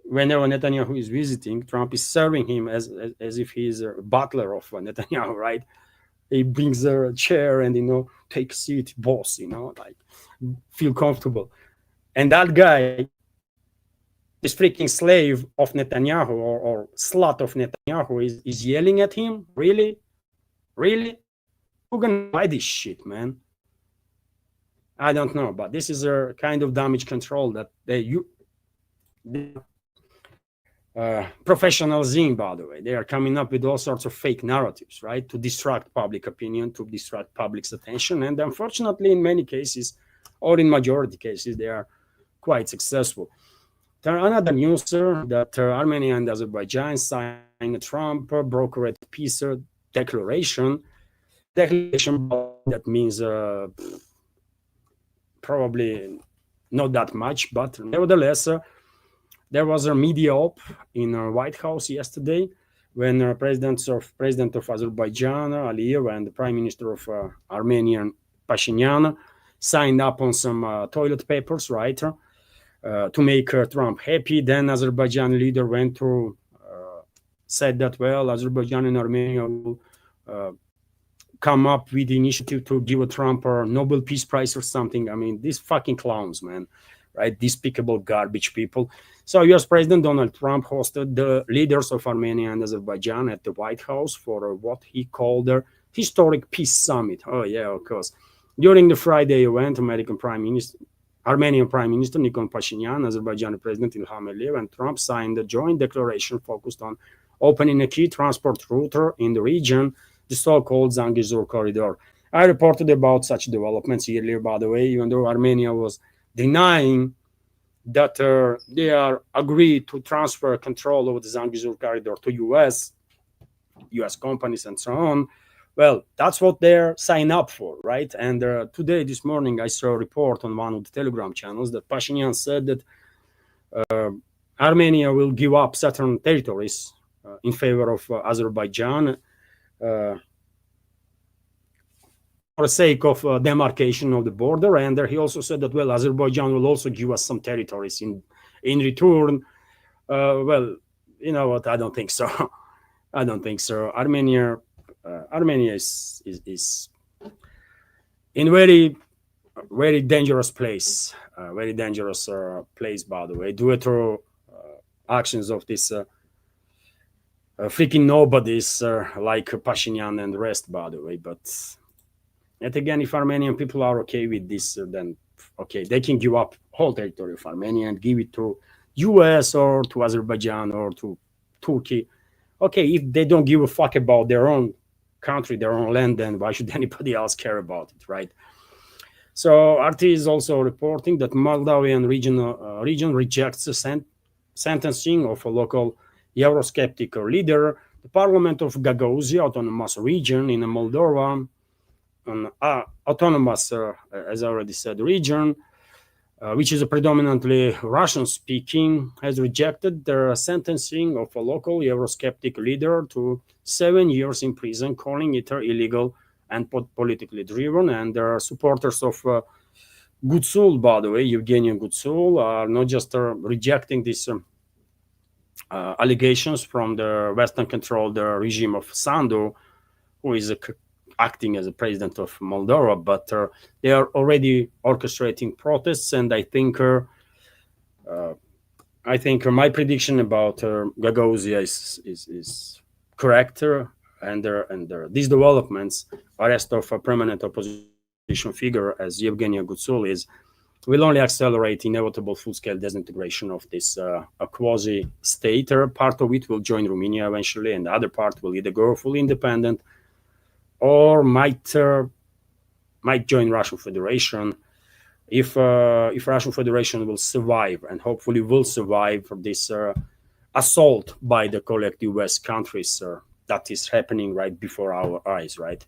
[SPEAKER 1] whenever Netanyahu is visiting, Trump is serving him as if he's a butler of Netanyahu, right? He brings a chair and, take a seat, boss, like feel comfortable. And that guy, this freaking slave of Netanyahu or slut of Netanyahu is yelling at him? Really? Really? Who's gonna buy this shit, man? I don't know, but this is a kind of damage control that they professionals in, by the way. They are coming up with all sorts of fake narratives, right, to distract public opinion, to distract public's attention. And unfortunately, in many cases, or in majority cases, they are quite successful. Another news that Armenia and Azerbaijan signed a Trump brokered peace declaration. Declaration that means probably not that much, but nevertheless, there was a media op in White House yesterday when President of Azerbaijan, Aliyev, and the Prime Minister of Armenia, Pashinyan, signed up on some toilet papers, right, to make Trump happy. Then Azerbaijan leader went to said that, well, Azerbaijan and Armenia will come up with the initiative to give a Trump a Nobel Peace Prize or something. I mean, these fucking clowns, man, right? Despicable garbage people. So US President Donald Trump hosted the leaders of Armenia and Azerbaijan at the White House for what he called their historic peace summit. Oh, yeah, of course. During the Friday event, Armenian Prime Minister Nikol Pashinyan, Azerbaijani President Ilham Aliyev, and Trump signed a joint declaration focused on opening a key transport route in the region, the so-called Zangezur corridor. I reported about such developments earlier, by the way, even though Armenia was denying that they are agreed to transfer control over the Zangezur corridor to US companies and so on. Well, that's what they're signed up for, right? And today, this morning, I saw a report on one of the Telegram channels that Pashinyan said that Armenia will give up certain territories in favor of Azerbaijan for the sake of demarcation of the border. And he also said that, well, Azerbaijan will also give us some territories in return. Well, you know what? I don't think so. I don't think so. Armenia is in very dangerous place. Very dangerous place, by the way, due to actions of this freaking nobodies like Pashinyan and the rest, by the way. But yet again, if Armenian people are okay with this, then okay, they can give up whole territory of Armenia and give it to US or to Azerbaijan or to Turkey. Okay, if they don't give a fuck about their own country, their own land, then why should anybody else care about it, right? So RT is also reporting that Moldovan region rejects the sentencing of a local Eurosceptic leader. The parliament of Gagauzia autonomous region in Moldova, an autonomous, as I already said, region, which is a predominantly Russian-speaking, has rejected the sentencing of a local Eurosceptic leader to 7 years in prison, calling it illegal and politically driven. And there are supporters of Gutsul, by the way, Evgeny Gutsul, are not just rejecting these allegations from the Western-controlled regime of Sandu, who is acting as a president of Moldova, but they are already orchestrating protests. And I think my prediction about Gagauzia is correct. And these developments, arrest of a permanent opposition figure as Evgeny Gutsul will only accelerate inevitable full-scale disintegration of this quasi-state. Part of it will join Romania eventually, and the other part will either go fully independent or might join Russian Federation if Russian Federation will survive, and hopefully will survive for this assault by the collective West countries that is happening right before our eyes, right?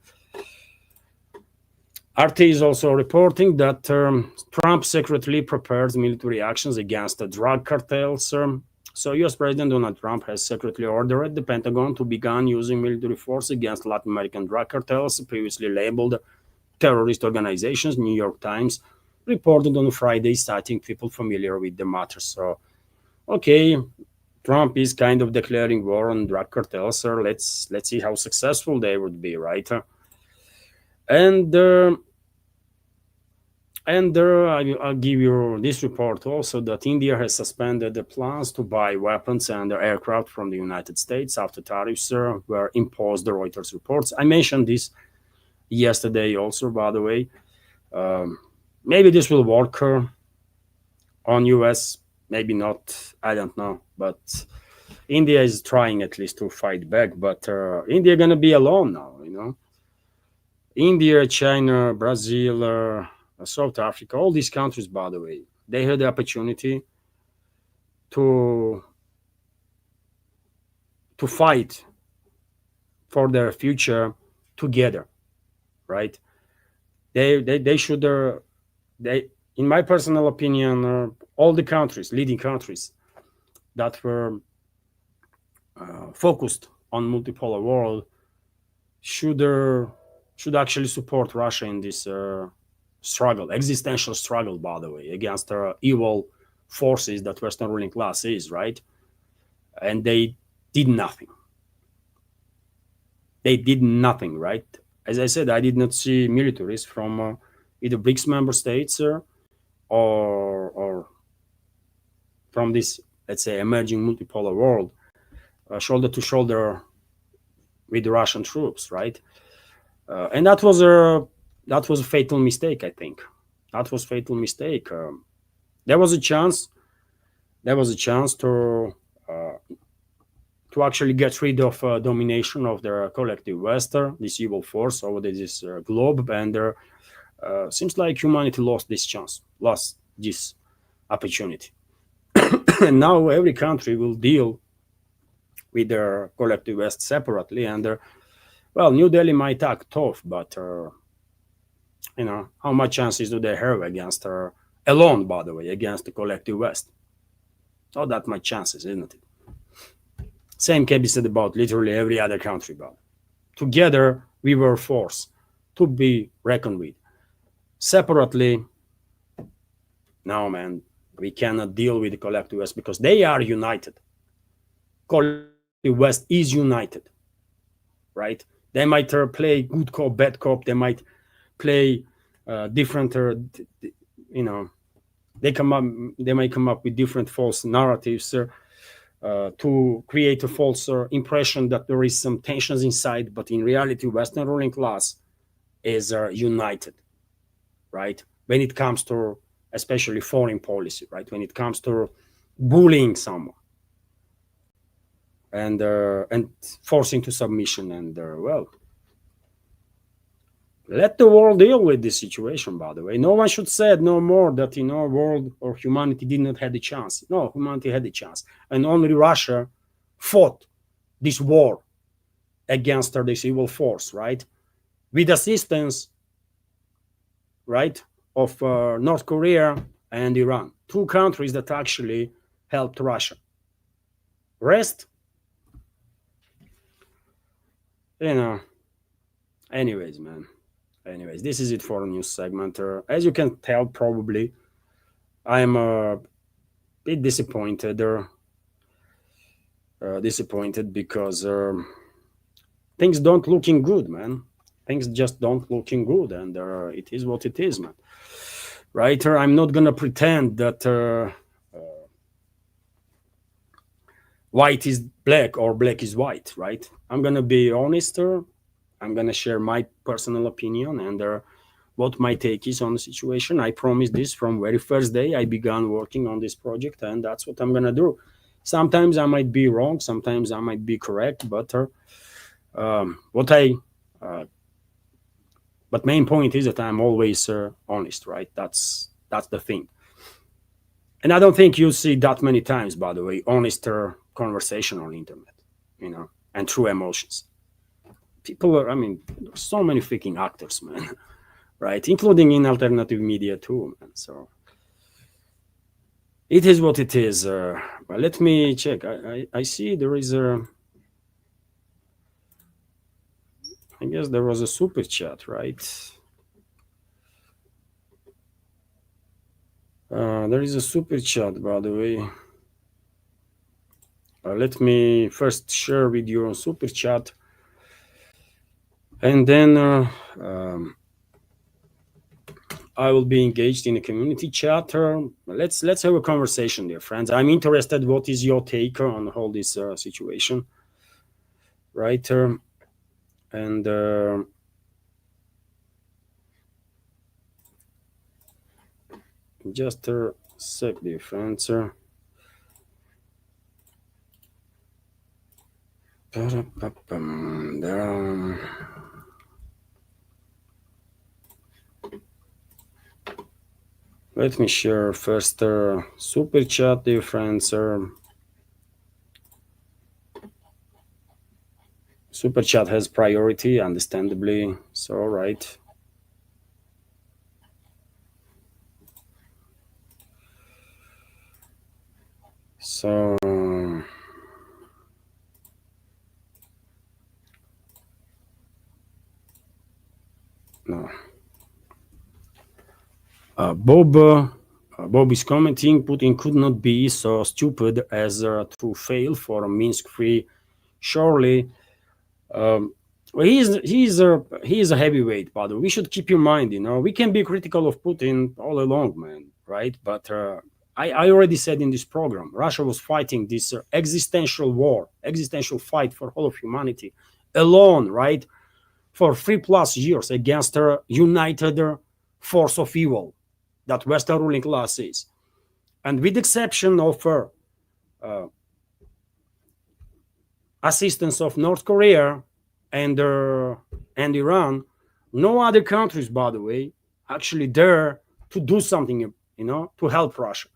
[SPEAKER 1] RT is also reporting that Trump secretly prepares military actions against the drug cartels. So US President Donald Trump has secretly ordered the Pentagon to begin using military force against Latin American drug cartels, previously labeled terrorist organizations. New York Times reported on Friday, citing people familiar with the matter. So, okay, Trump is kind of declaring war on drug cartels. Let's see how successful they would be, right? I'll give you this report also that India has suspended the plans to buy weapons and aircraft from the United States after tariffs were imposed, the Reuters reports. I mentioned this yesterday also, by the way. Maybe this will work on US, maybe not, I don't know. But India is trying at least to fight back, but India going to be alone now, you know. India, China, Brazil, South Africa, all these countries, by the way, they had the opportunity to fight for their future together, right? They should, in my personal opinion, all the countries, leading countries that were focused on multipolar world should actually support Russia in this struggle, existential struggle, by the way, against evil forces that Western ruling class is, right? And they did nothing. They did nothing, right? As I said, I did not see militaries from either BRICS member states or from this, let's say, emerging multipolar world, shoulder to shoulder with the Russian troops, right? And that was a fatal mistake, I think. That was a fatal mistake. There was a chance to actually get rid of domination of the collective West, this evil force over this globe, and seems like humanity lost this chance, lost this opportunity. And now every country will deal with their collective West separately, and well, New Delhi might act tough, but how much chances do they have against alone, by the way, against the collective West? Not that much chances, isn't it? Same can be said about literally every other country, but together we were a force to be reckoned with. Separately, no, man, we cannot deal with the collective West because they are united. Collective West is united, right? They might play good cop, bad cop. They might play different, they might come up with different false narratives. to create a false impression that there is some tensions inside, but in reality, Western ruling class is united, right? When it comes to especially foreign policy, right? When it comes to bullying someone and forcing to submission, and well, let the world deal with this situation. By the way, no one should say no more that world or humanity did not have the chance. No, humanity had the chance, and only Russia fought this war against this evil force, right? With assistance, right, of North Korea and Iran, two countries that actually helped Russia. Rest, anyways, man. Anyways, this is it for a news segment. As you can tell, probably, I'm a bit disappointed. Disappointed because things don't looking good, man. Things just don't looking good, and it is what it is, man. Right? I'm not gonna pretend that white is black or black is white, right? I'm gonna be honest. I'm gonna share my personal opinion and what my take is on the situation. I promised this from very first day I began working on this project, and that's what I'm gonna do. Sometimes I might be wrong, sometimes I might be correct, but but main point is that I'm always honest, right? That's the thing. And I don't think you see that many times, by the way, honest conversation on the internet, and true emotions. People are, so many freaking actors, man, right? Including in alternative media too, man. So it is what it is. But let me check. I see there is I guess there was a super chat, right? There is a super chat, by the way. Let me first share with you a super chat, and then I will be engaged in a community chat. Let's have a conversation, dear friends. I'm interested. What is your take on all this situation, right? And just a sec, dear friends. Let me share first super chat, dear friends. Super chat has priority, understandably. So, right. So, no. Bob is commenting, Putin could not be so stupid as to fail for a Minsk-free. Surely, he is a heavyweight, by the way. We should keep in mind, we can be critical of Putin all along, man, right? But I already said in this program, Russia was fighting this existential war, existential fight for all of humanity, alone, right? For 3+ years against a united force of evil that Western ruling class is. And with the exception of assistance of North Korea and Iran, no other countries, by the way, actually dare to do something, to help Russia.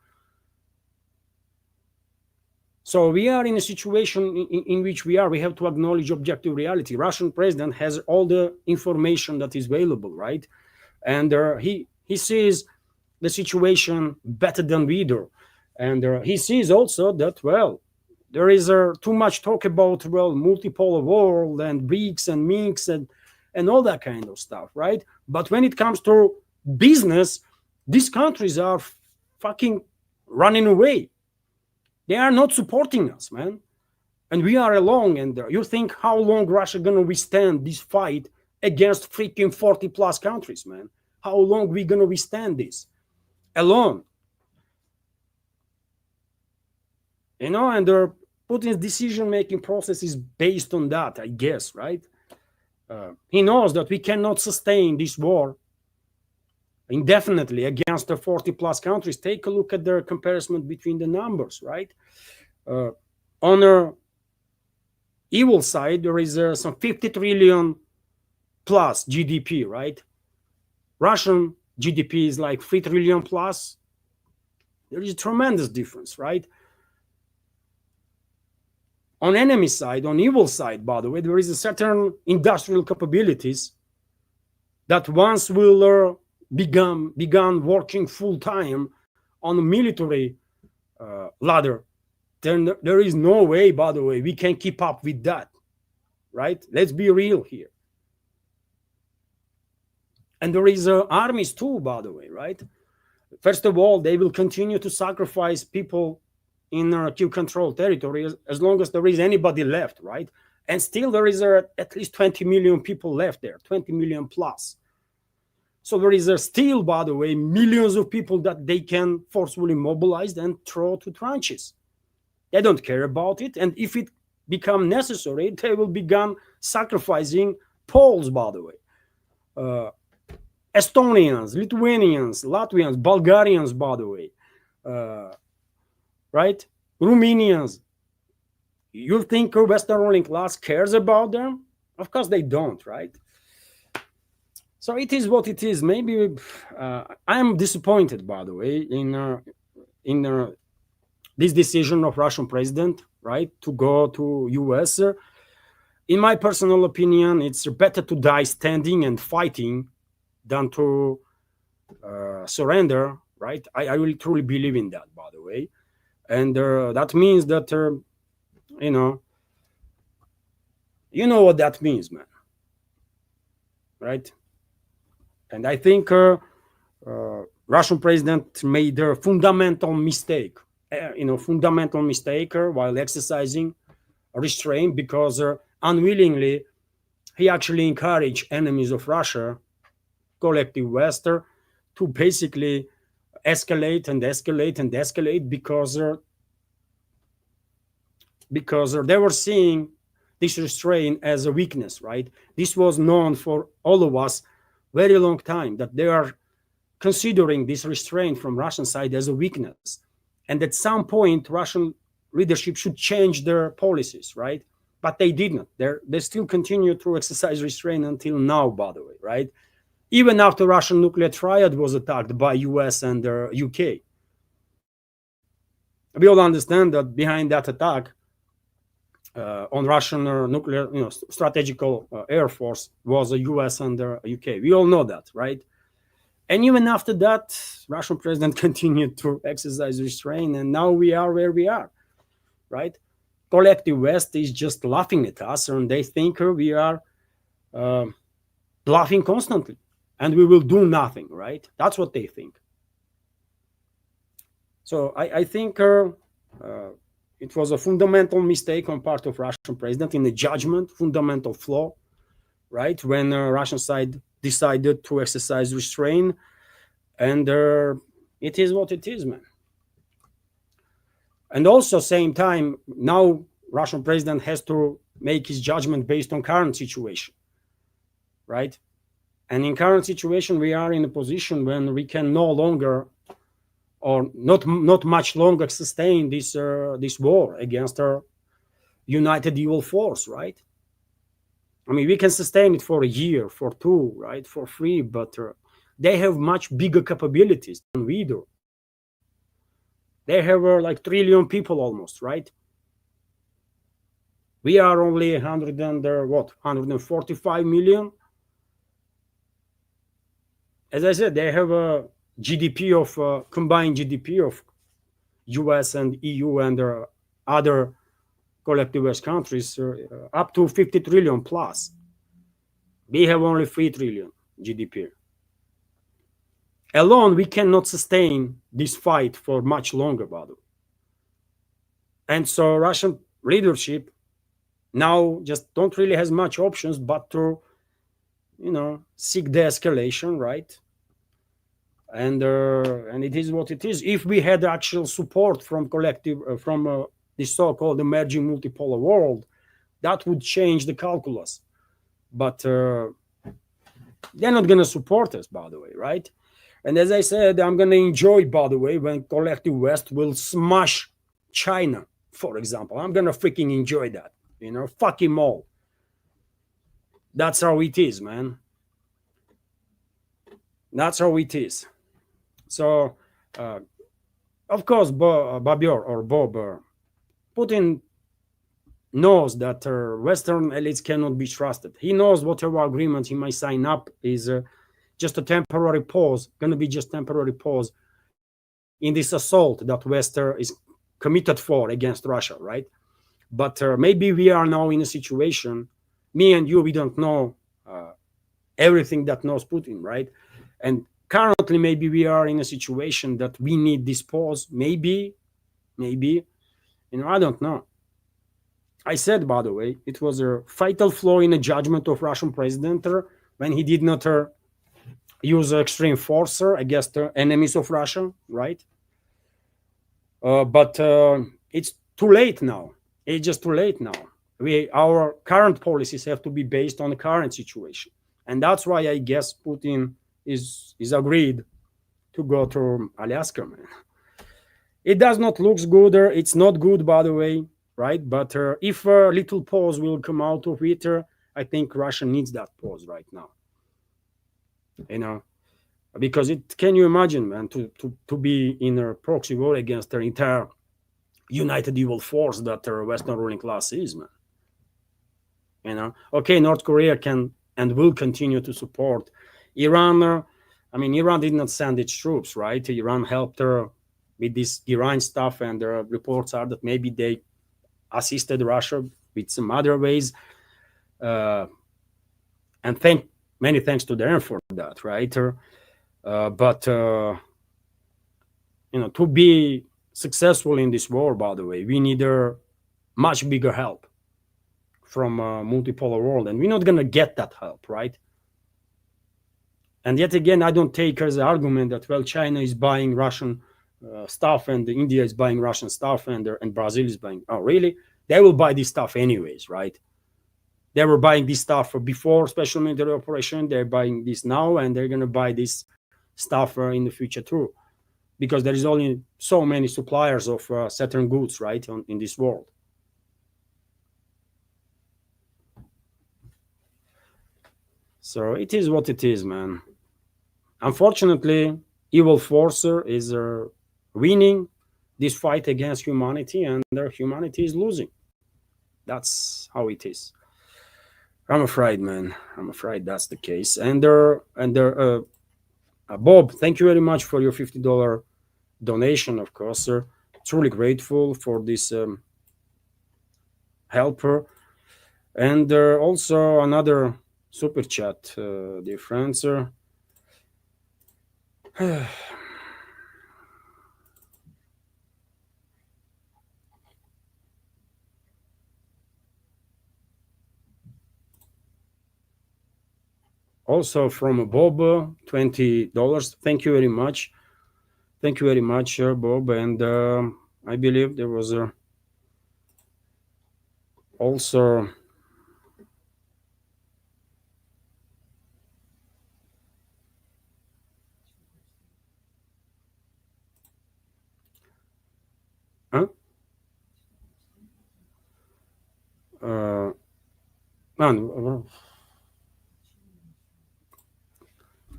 [SPEAKER 1] So we are in a situation in which we have to acknowledge objective reality. Russian president has all the information that is available, right? And he sees the situation better than we do. And he sees also that, well, there is too much talk about, multipolar world and BRICS and MINX and all that kind of stuff, right? But when it comes to business, these countries are fucking running away. They are not supporting us, man. And we are alone. And you think how long Russia gonna withstand this fight against freaking 40+ countries, man? How long we gonna withstand this alone? And Putin's decision-making process is based on that, I guess, right? He knows that we cannot sustain this war indefinitely against the 40 plus countries. Take a look at the comparison between the numbers, right? On the evil side, there is some 50 trillion plus GDP, right? Russian GDP is like 3 trillion plus. There is a tremendous difference, right? On enemy side, on evil side, by the way, there is a certain industrial capabilities that once will began working full time on the military ladder, then there is no way, by the way, we can keep up with that, right? Let's be real here. And there is armies too, by the way, right? First of all, they will continue to sacrifice people in Kiev control territory as long as there is anybody left, right? And still there is at least 20 million people left there, 20 million plus. So there is still, by the way, millions of people that they can forcefully mobilize and throw to trenches. They don't care about it. And if it becomes necessary, they will begin sacrificing Poles, by the way. Estonians, Lithuanians, Latvians, Bulgarians, by the way. Right? Romanians. You think Western ruling class cares about them? Of course they don't, right? So it is what it is. Maybe I'm disappointed, by the way, in this decision of Russian president, right, to go to US. In my personal opinion, it's better to die standing and fighting than to surrender, right? I really truly believe in that, by the way. And that means that, you know what that means, man, right? And I think Russian president made a fundamental mistake, while exercising restraint, because unwillingly he actually encouraged enemies of Russia, collective West, to basically escalate and escalate and escalate, because they were seeing this restraint as a weakness, right? This was known for all of us very long time, that they are considering this restraint from Russian side as a weakness. And at some point, Russian leadership should change their policies, right? But they didn't. They still continue to exercise restraint until now, by the way, right? Even after Russian nuclear triad was attacked by US and UK. We all understand that behind that attack on Russian nuclear, strategical air force was the US and UK. We all know that, right? And even after that, Russian president continued to exercise restraint, and now we are where we are, right? Collective West is just laughing at us, and they think we are bluffing constantly, and we will do nothing, right? That's what they think. So I think it was a fundamental mistake on part of Russian president in the judgment, fundamental flaw, right? When Russian side decided to exercise restraint, and it is what it is, man. And also, same time, now Russian president has to make his judgment based on current situation, right? And in current situation, we are in a position when we can no longer, or not much longer, sustain this war against our united evil force, right? I mean, we can sustain it for a year, for two, right, for three, but they have much bigger capabilities than we do. They have like trillion people almost, right? We are only 145 million. As I said, they have a GDP of combined GDP of US and EU and other collective West countries up to 50 trillion plus. We have only 3 trillion GDP. Alone, we cannot sustain this fight for much longer, by the way. And so Russian leadership now just don't really has much options but to, seek the escalation, right? And it is what it is. If we had actual support from collective, from this so-called emerging multipolar world, that would change the calculus. But they're not going to support us, by the way, right? And as I said, I'm going to enjoy, by the way, when collective West will smash China, for example. I'm going to freaking enjoy that. Fuck him all. That's how it is, man. That's how it is. So, of course, Babior or Bob, Putin knows that Western elites cannot be trusted. He knows whatever agreement he might sign up is just a temporary pause, going to be just temporary pause in this assault that Western is committed for against Russia, right? But maybe we are now in a situation, me and you, we don't know everything that knows Putin, right? And currently, maybe we are in a situation that we need this pause. Maybe, I don't know. I said, by the way, it was a fatal flaw in the judgment of Russian president when he did not use extreme force against enemies of Russia, right? But it's too late now. It's just too late now. Our current policies have to be based on the current situation. And that's why I guess Putin is agreed to go to Alaska, man. It does not look good. It's not good, by the way, right? But if a little pause will come out of it, I think Russia needs that pause right now. Because can you imagine, man, to be in a proxy war against the entire united evil force that the Western ruling class is, man. Okay, North Korea can and will continue to support Iran. Iran did not send its troops, right? Iran helped her with this Iran stuff, and the reports are that maybe they assisted Russia with some other ways. And many thanks to them for that, right? But to be successful in this war, by the way, we need a much bigger help from a multipolar world, and we're not going to get that help, right? And yet again, I don't take as an argument that, well, China is buying Russian stuff and India is buying Russian stuff and Brazil is buying. Oh, really? They will buy this stuff anyways, right? They were buying this stuff before special military operation. They're buying this now, and they're going to buy this stuff in the future too, because there is only so many suppliers of certain goods, right, in this world. So it is what it is, man. Unfortunately, evil force is winning this fight against humanity, and humanity is losing. That's how it is. I'm afraid, man. I'm afraid that's the case. And Bob, thank you very much for your $50 donation, of course, sir. Truly grateful for this helper. And also another super chat, dear friends. Also from Bob, $20. Thank you very much. Thank you very much, Bob. And I believe there was also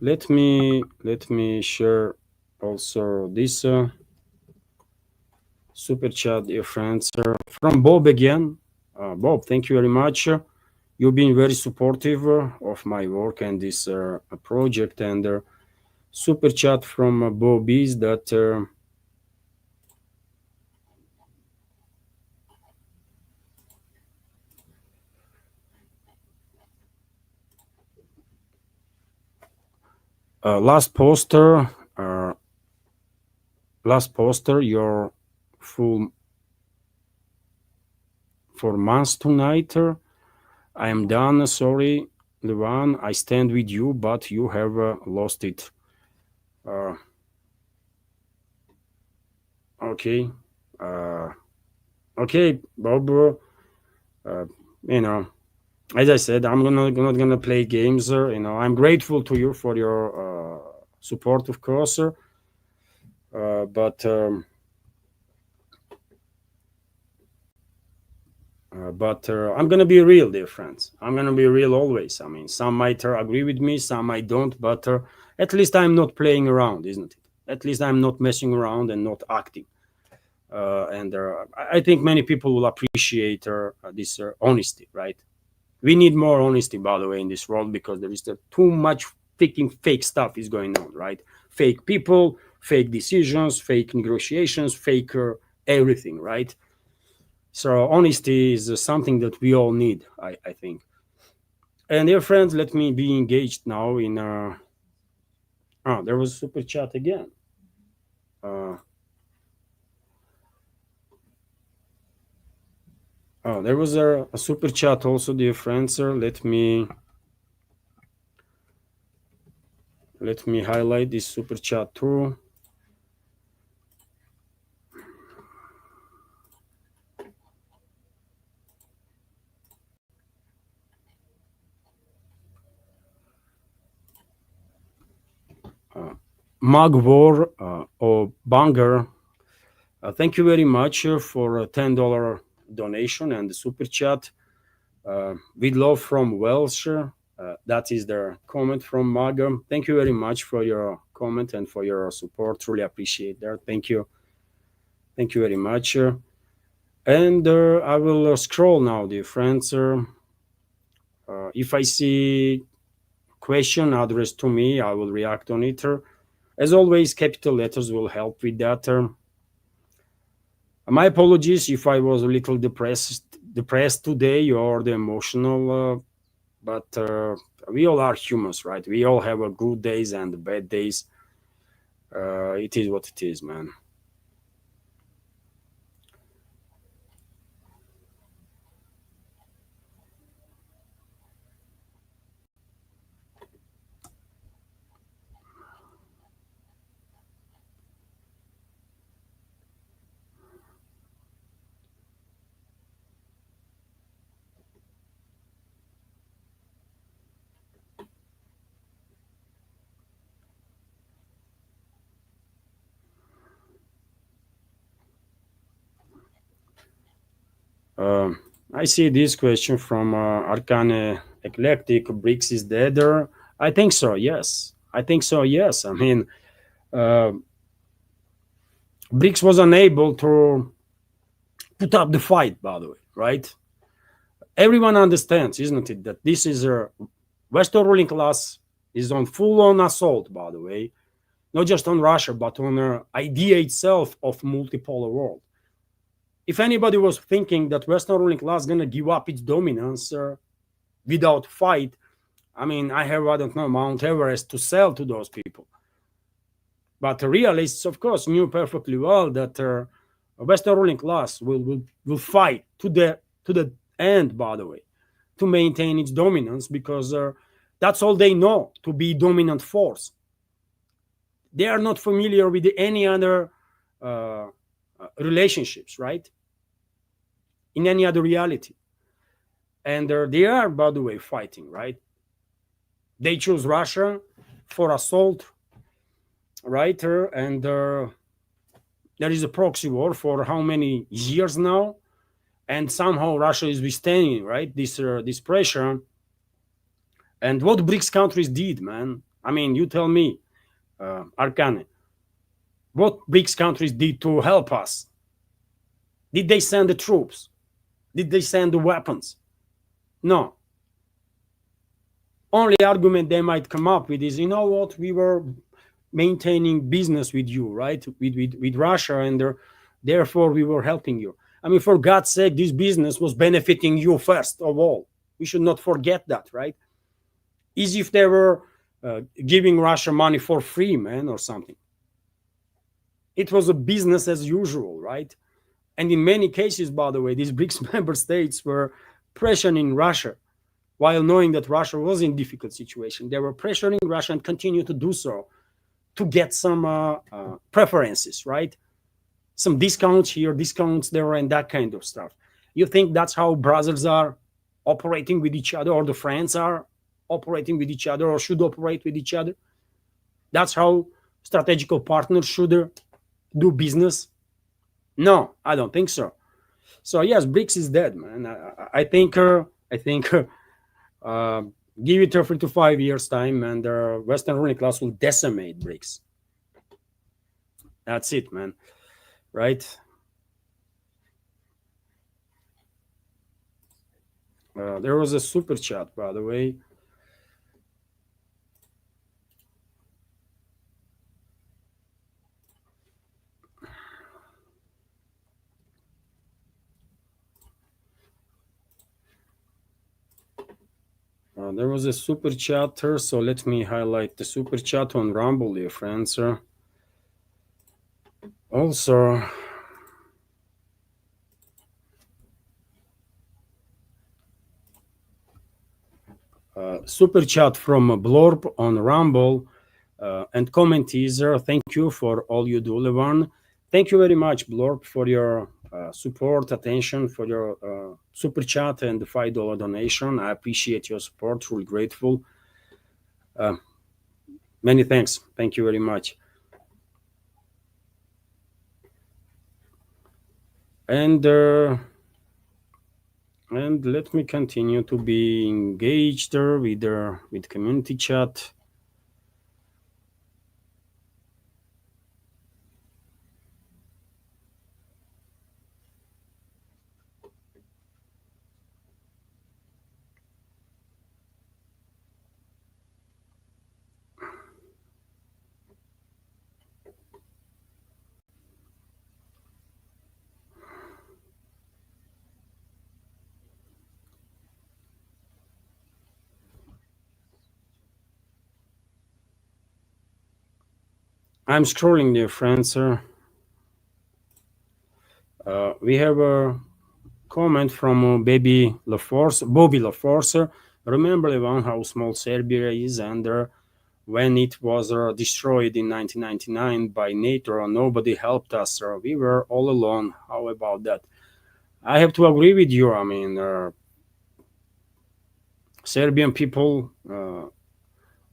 [SPEAKER 1] let me share also this super chat, dear friends, from Bob again. Bob, thank you very much. You've been very supportive of my work and this project. And super chat from Bob is that last poster, your full 4 months tonight. I am done. Sorry, Levan. I stand with you, but you have lost it. Okay. Okay, Bob. Uh, you know, as I said, I'm not gonna play games. I'm grateful to you for your support, of course. But I'm gonna be real, dear friends. I'm gonna be real always. I mean, some might agree with me, some might don't. But at least I'm not playing around, isn't it? At least I'm not messing around and not acting. And I think many people will appreciate this honesty, right? We need more honesty, by the way, in this world because there is too much freaking fake stuff is going on, right? Fake people, fake decisions, fake negotiations, fake everything, right? So honesty is something that we all need, I think. And dear friends, let me be engaged now in. There was super chat again. Uh, there was a super chat also, dear friends. Let me highlight this super chat too. Magwar or Banger, thank you very much for a $10 donation and the super chat. With love from Welsh. That is the comment from Maga. Thank you very much for your comment and for your support. Truly appreciate that. Thank you. Thank you very much. And I will scroll now, dear friends. If I see question addressed to me, I will react on it. As always, capital letters will help with that. My apologies if I was a little depressed today or the emotional, but we all are humans, right? We all have good days and bad days. It is what it is, man. Um I see this question from Arcane Eclectic. BRICS is dead. I think so. Yes, I think so. Yes. I mean, uh, BRICS was unable to put up the fight. By the way, right? Everyone understands, isn't it, that this is a Western ruling class is on full-on assault. By the way, not just on Russia, but on the idea itself of multipolar world. If anybody was thinking that Western ruling class is going to give up its dominance without fight, I mean, I have, I don't know, Mount Everest to sell to those people. But the realists, of course, knew perfectly well that Western ruling class will fight to the end, by the way, to maintain its dominance because that's all they know, to be dominant force. They are not familiar with any other uh, relationships, right? In any other reality. And they are, by the way, fighting, right? They choose Russia for assault, right? And there is a proxy war for how many years now? And somehow Russia is withstanding, right? This pressure. And what BRICS countries did, man? I mean, you tell me, Arcane, what BRICS countries did to help us? Did they send the troops? Did they send the weapons? No. Only argument they might come up with is, you know what, we were maintaining business with you, right? With Russia, and therefore we were helping you. I mean, for God's sake, this business was benefiting you first of all. We should not forget that, right? As if they were giving Russia money for free, man, or something. It was a business as usual, right? And in many cases, by the way, these BRICS member states were pressuring Russia while knowing that Russia was in difficult situation. They were pressuring Russia and continue to do so to get some preferences, right? some discounts here, discounts there, and that kind of stuff. You think that's how brothers are operating with each other, or the friends are operating with each other, or should operate with each other? That's how strategical partners should do business? No, I don't think so. So yes, BRICS is dead, man. I think give it 3 to 5 years time, and the Western ruling class will decimate BRICS. That's it, man. Right? There was a super chat, by the way. There was a super chatter, so let me highlight the super chat on Rumble, dear friends. Also, super chat from Blorb on Rumble, and comment is, thank you for all you do, Levan. Thank you very much, Blorb, for your support, attention, for your super chat and the $5 donation. I appreciate your support, truly grateful. Many thanks. Thank you very much. And let me continue to be engaged there with community chat. I'm scrolling, dear friends. We have a comment from Bobby LaForce. Remember, Levan, how small Serbia is, and when it was destroyed in 1999 by NATO, nobody helped us. We were all alone. How about that? I have to agree with you. I mean, Serbian people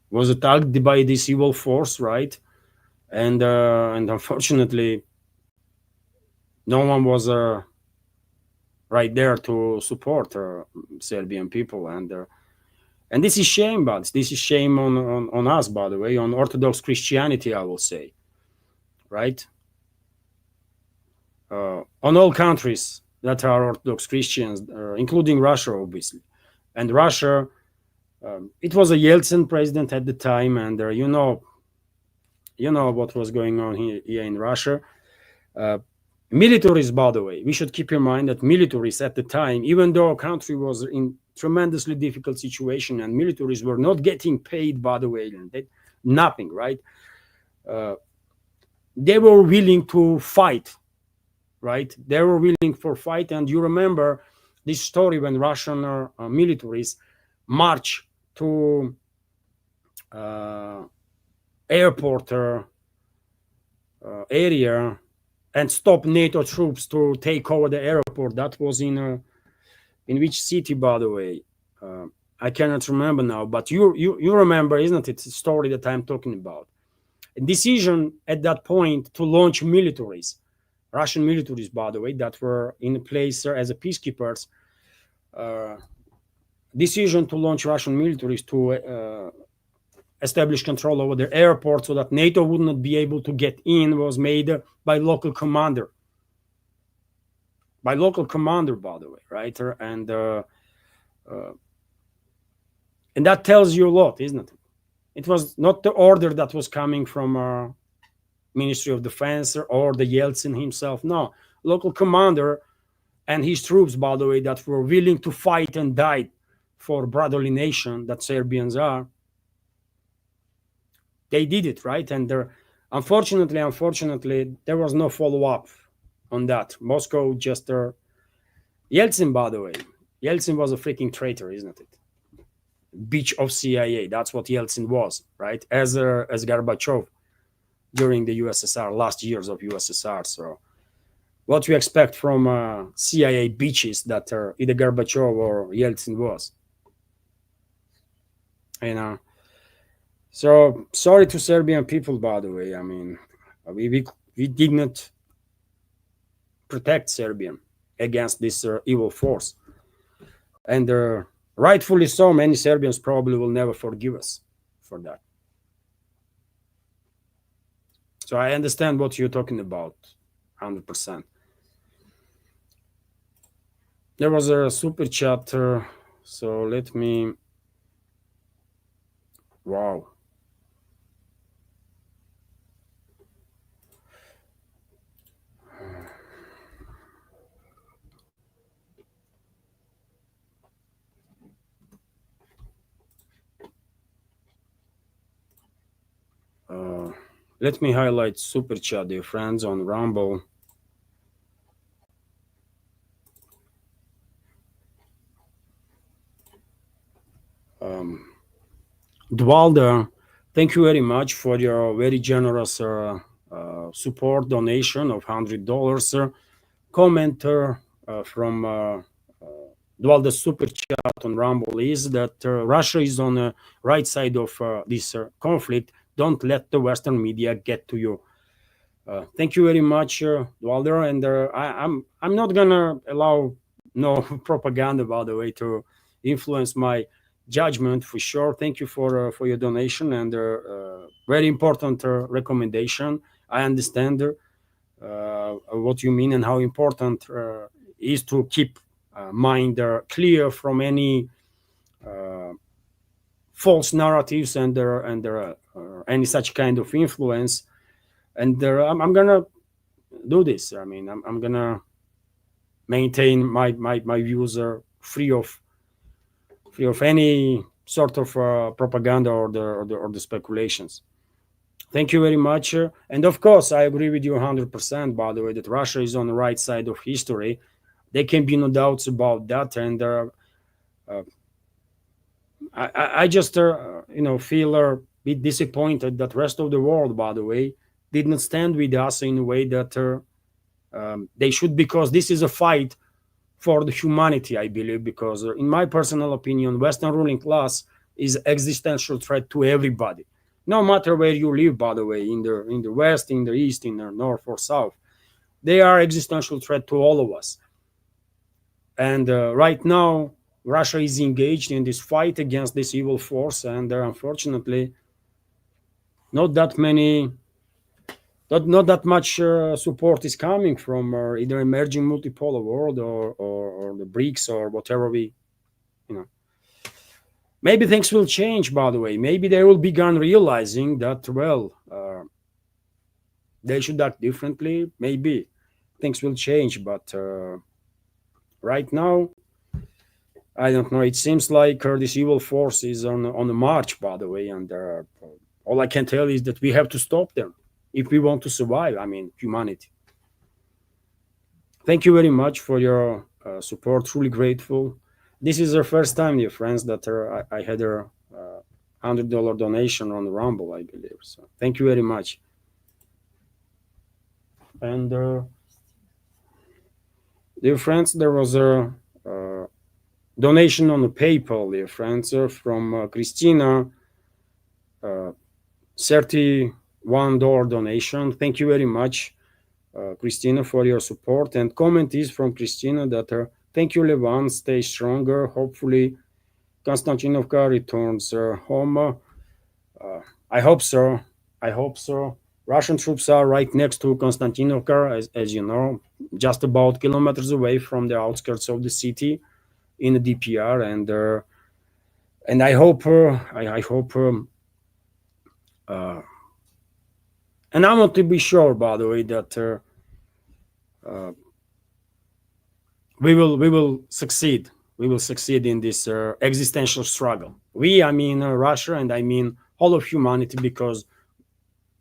[SPEAKER 1] was attacked by this evil force, right? And unfortunately, no one was right there to support Serbian people, and this is shame, but this is shame on us, by the way, on Orthodox Christianity, I will say, right? On all countries that are Orthodox Christians, including Russia, obviously, and Russia. It was a Yeltsin president at the time, and you know what was going on here in Russia. Militaries, by the way, we should keep in mind that militaries at the time, even though our country was in tremendously difficult situation, and militaries were not getting paid, by the way, and nothing, right? They were willing to fight, right? They were willing for fight, and you remember this story when Russian militaries march to airport area and stop NATO troops to take over the airport. That was in which city, by the way? I cannot remember now, but you remember, isn't it? The story that I'm talking about. A decision at that point to launch militaries, Russian militaries, by the way, that were in place as a peacekeepers. Decision to launch Russian militaries to establish control over the airport so that NATO would not be able to get in was made by local commander. By local commander, by the way, right? And that tells you a lot, isn't it? It was not the order that was coming from Ministry of Defense or the Yeltsin himself. No, local commander and his troops, by the way, that were willing to fight and die for brotherly nation that Serbians are. They did it, right? And unfortunately, there was no follow-up on that. Moscow just Yeltsin, by the way, Yeltsin was a freaking traitor, isn't it? Bitch of CIA. That's what Yeltsin was, right? As Gorbachev during the USSR, last years of USSR. So what you expect from CIA bitches that either Gorbachev or Yeltsin was. You know. So sorry to Serbian people, by the way. I mean, we did not protect Serbian against this evil force, and rightfully so. Many Serbians probably will never forgive us for that. So I understand what you're talking about, 100%. There was a super chat, so let me. Wow. Let me highlight super chat, dear friends, on Rumble. Dwalder, thank you very much for your very generous support donation of $100. Commenter from Dwalder super chat on Rumble is that Russia is on the right side of this conflict. Don't let the Western media get to you. Thank you very much, Dwalder, and I'm not gonna allow no propaganda, by the way, to influence my judgment for sure. Thank you for your donation and very important recommendation. I understand what you mean and how important is to keep mind clear from any false narratives and any such kind of influence. And I'm gonna do this. I mean, I'm gonna maintain my views free of any sort of propaganda or the speculations. Thank you very much. And of course, I agree with you 100%, by the way, that Russia is on the right side of history. There can be no doubts about that. And I just, feel a bit disappointed that rest of the world, by the way, did not stand with us in a way that they should, because this is a fight for the humanity, I believe, because in my personal opinion, Western ruling class is existential threat to everybody, no matter where you live, by the way, in the West, in the East, in the North or South. They are existential threat to all of us. And right now, Russia is engaged in this fight against this evil force, and unfortunately, not that many not that much support is coming from either emerging multipolar world or the BRICS or whatever maybe things will change, by the way. Maybe they will begin realizing that, well, they should act differently. Maybe things will change, but right now, I don't know. It seems like this evil force is on the march, by the way, and all I can tell is that we have to stop them if we want to survive. I mean, humanity. Thank you very much for your support. Truly grateful. This is the first time, dear friends, that I had a $100 donation on Rumble, I believe. So thank you very much. And dear friends, there was a donation on the PayPal, dear friends, from Christina. $31 donation. Thank you very much, Christina, for your support. And comment is from Christina that thank you, Levan. Stay stronger. Hopefully, Konstantinovka returns home. I hope so. I hope so. Russian troops are right next to Konstantinovka, as you know, just about kilometers away from the outskirts of the city in the DPR, and I hope and I want to be sure, by the way, that we will succeed. We will succeed in this existential struggle. I mean Russia, and I mean all of humanity, because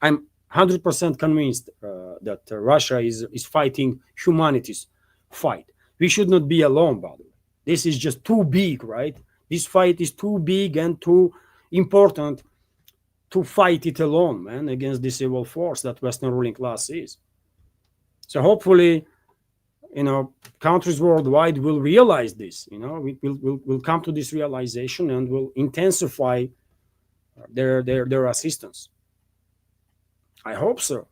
[SPEAKER 1] I'm 100% convinced that Russia is fighting humanity's fight. We should not be alone, by the way. This is just too big, right? This fight is too big and too important to fight it alone, man, against this evil force that Western ruling class is. So hopefully countries worldwide will realize this. Will come to this realization and will intensify their assistance. I hope so.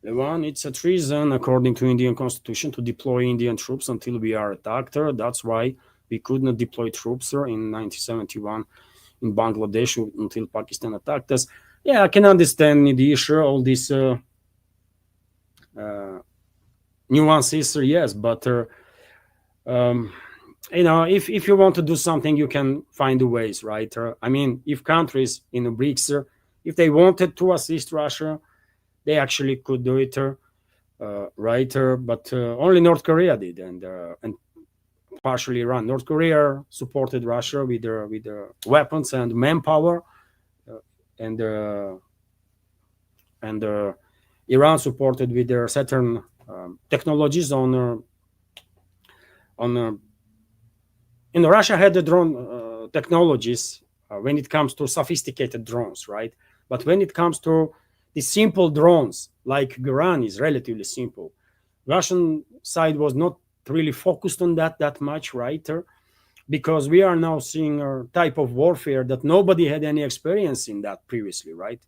[SPEAKER 1] One, it's a treason according to Indian constitution to deploy Indian troops until we are attacked. That's why we could not deploy troops in 1971 in Bangladesh until Pakistan attacked us. Yeah, I can understand the issue, all these nuances, yes, but if you want to do something, you can find the ways, right? I mean, if countries in the BRICS, if they wanted to assist Russia, they actually could do it, right? But only North Korea did, and partially Iran. North Korea supported Russia with weapons and manpower, and Iran supported with their certain technologies on. Russia had the drone technologies when it comes to sophisticated drones, right? But when it comes to the simple drones, like Iran is relatively simple. Russian side was not really focused on that much, right? Because we are now seeing a type of warfare that nobody had any experience in that previously, right?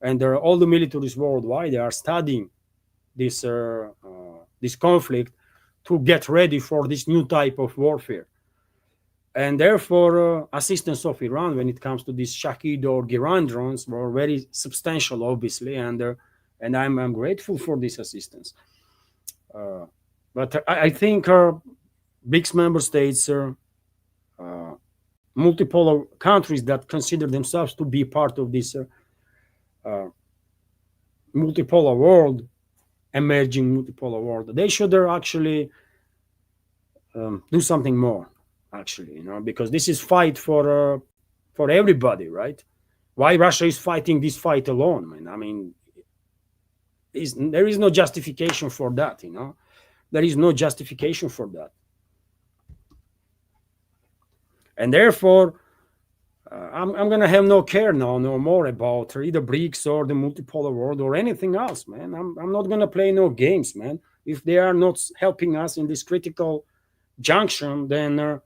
[SPEAKER 1] And all the militaries worldwide, they are studying this conflict to get ready for this new type of warfare. And therefore, assistance of Iran when it comes to these Shahid or Giran drones were very substantial, obviously, and I'm grateful for this assistance. But I think BRICS member states, multipolar countries that consider themselves to be part of this multipolar world, emerging multipolar world, they should actually do something more. Actually, because this is fight for everybody, right? Why Russia is fighting this fight alone, man? I mean, there is no justification for that, There is no justification for that. And therefore, I'm going to have no care now, no more about either BRICS or the multipolar world or anything else, man. I'm not going to play no games, man. If they are not helping us in this critical junction, then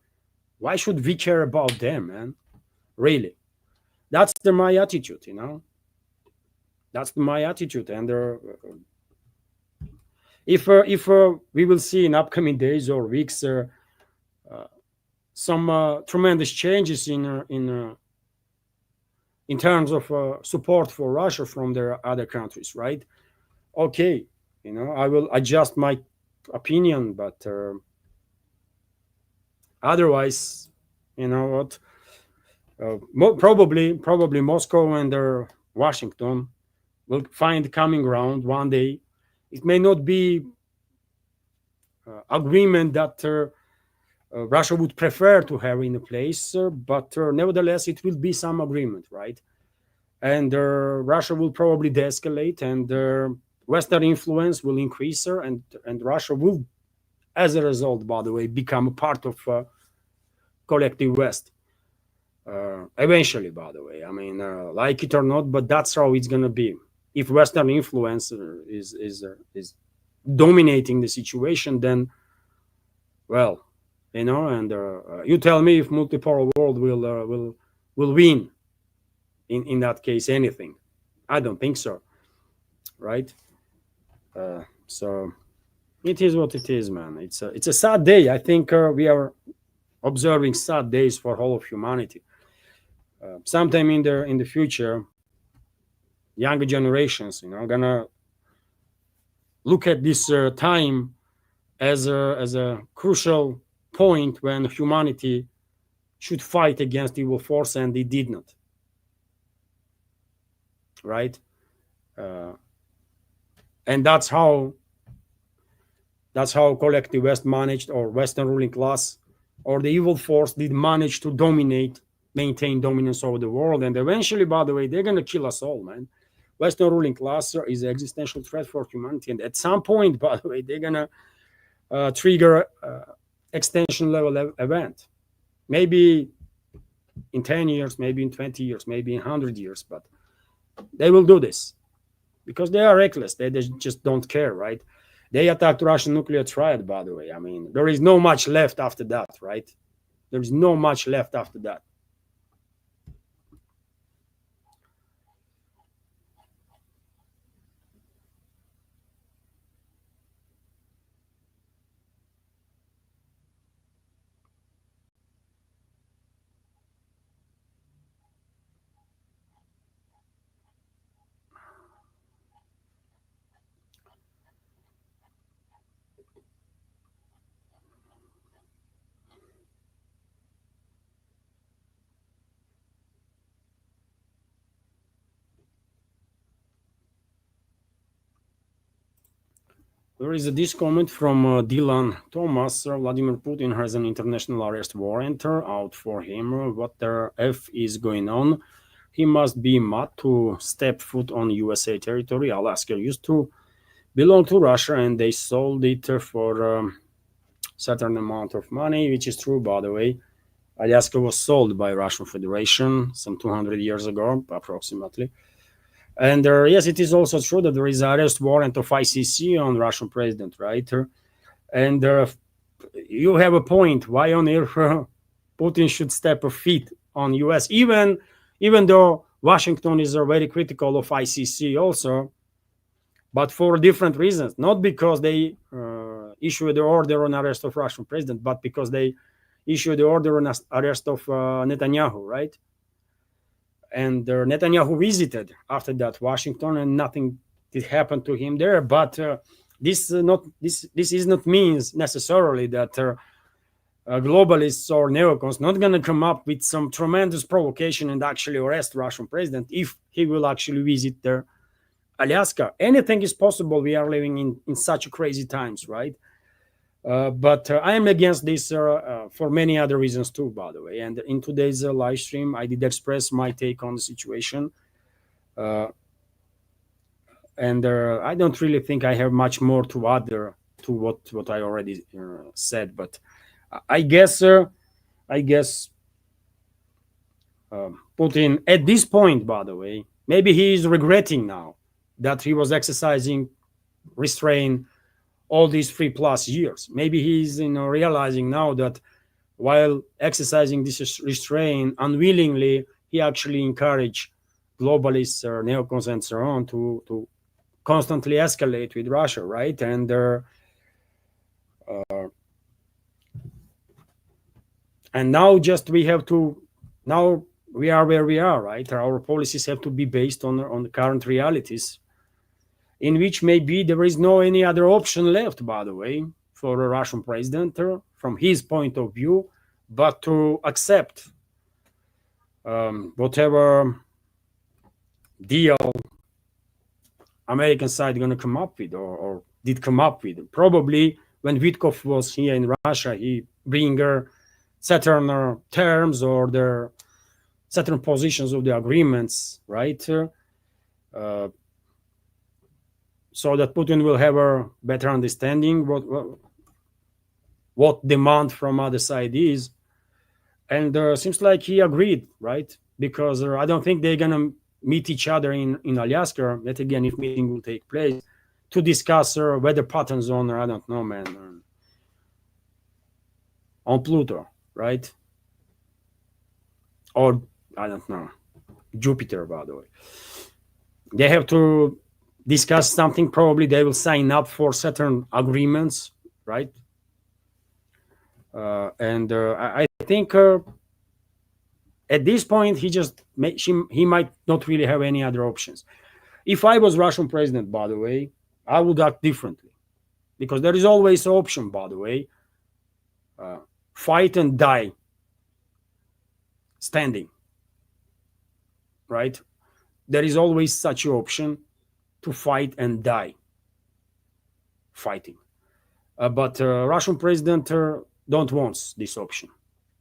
[SPEAKER 1] why should we care about them, man? Really, that's my attitude, That's my attitude, and if we will see in upcoming days or weeks some tremendous changes in terms of support for Russia from their other countries, right? Okay, I will adjust my opinion, but otherwise, what? Probably Moscow and Washington will find common ground one day. It may not be agreement that Russia would prefer to have in place, but nevertheless, it will be some agreement, right? And Russia will probably de-escalate, and Western influence will increase, and Russia will, as a result, by the way, become a part of collective West. Eventually, by the way, I mean, like it or not, but that's how it's going to be. If Western influence is dominating the situation, then, well, and you tell me if multipolar world will win in that case anything. I don't think so, right? So it is what it is, man. It's a sad day. I think we are observing sad days for all of humanity. Sometime in the future, younger generations, gonna look at this time as a crucial point when humanity should fight against evil force, and it did not. Right? And that's how collective West managed, or Western ruling class, or the evil force did manage to maintain dominance over the world. And eventually, by the way, they're going to kill us all, man. Western ruling class is an existential threat for humanity. And at some point, by the way, they're going to trigger extension level event. Maybe in 10 years, maybe in 20 years, maybe in 100 years, but they will do this because they are reckless. They just don't care, right? They attacked Russian nuclear triad, by the way. I mean, there is no much left after that, right? There is no much left after that. There is this comment from Dylan Thomas. Vladimir Putin has an international arrest warrant out for him. What the F is going on? He must be mad to step foot on USA territory. Alaska used to belong to Russia and they sold it for certain amount of money, which is true, by the way. Alaska was sold by Russian Federation some 200 years ago, approximately. And yes, it is also true that there is an arrest warrant of ICC on Russian president, right? And you have a point. Why on earth Putin should step a feet on US, even though Washington is very critical of ICC also, but for different reasons. Not because they issued the order on arrest of Russian president, but because they issued the order on arrest of Netanyahu, right? And Netanyahu visited after that Washington, and nothing did happen to him there. But this is not means necessarily that globalists or neocons not going to come up with some tremendous provocation and actually arrest Russian president if he will actually visit Alaska. Anything is possible. We are living in such crazy times, right? But I am against this for many other reasons too, by the way. And in today's live stream, I did express my take on the situation. And I don't really think I have much more to add to what I already said. But I guess Putin, at this point, by the way, maybe he is regretting now that he was exercising restraint all these 3+ years. Maybe he's realizing now that while exercising this restraint unwillingly, he actually encouraged globalists or neocons and so on to constantly escalate with Russia, right? And now just we have to, now we are where we are, right? Our policies have to be based on the current realities, in which maybe there is no any other option left, by the way, for a Russian president from his point of view, but to accept whatever deal American side going to come up with or did come up with. Probably when Witkov was here in Russia, he bring certain terms or the certain positions of the agreements, right? So that Putin will have a better understanding what demand from other side is. And seems like he agreed, right? Because I don't think they're going to meet each other in Alaska, yet again, if meeting will take place, to discuss weather patterns on, I don't know, man, on Pluto, right? Or, I don't know, Jupiter, by the way. They have to discuss something. Probably they will sign up for certain agreements, right? And I think at this point he might not really have any other options. If I was Russian president, by the way, I would act differently, because there is always an option, by the way, fight and die standing, right? There is always such an option, to fight and die fighting. But Russian president don't want this option,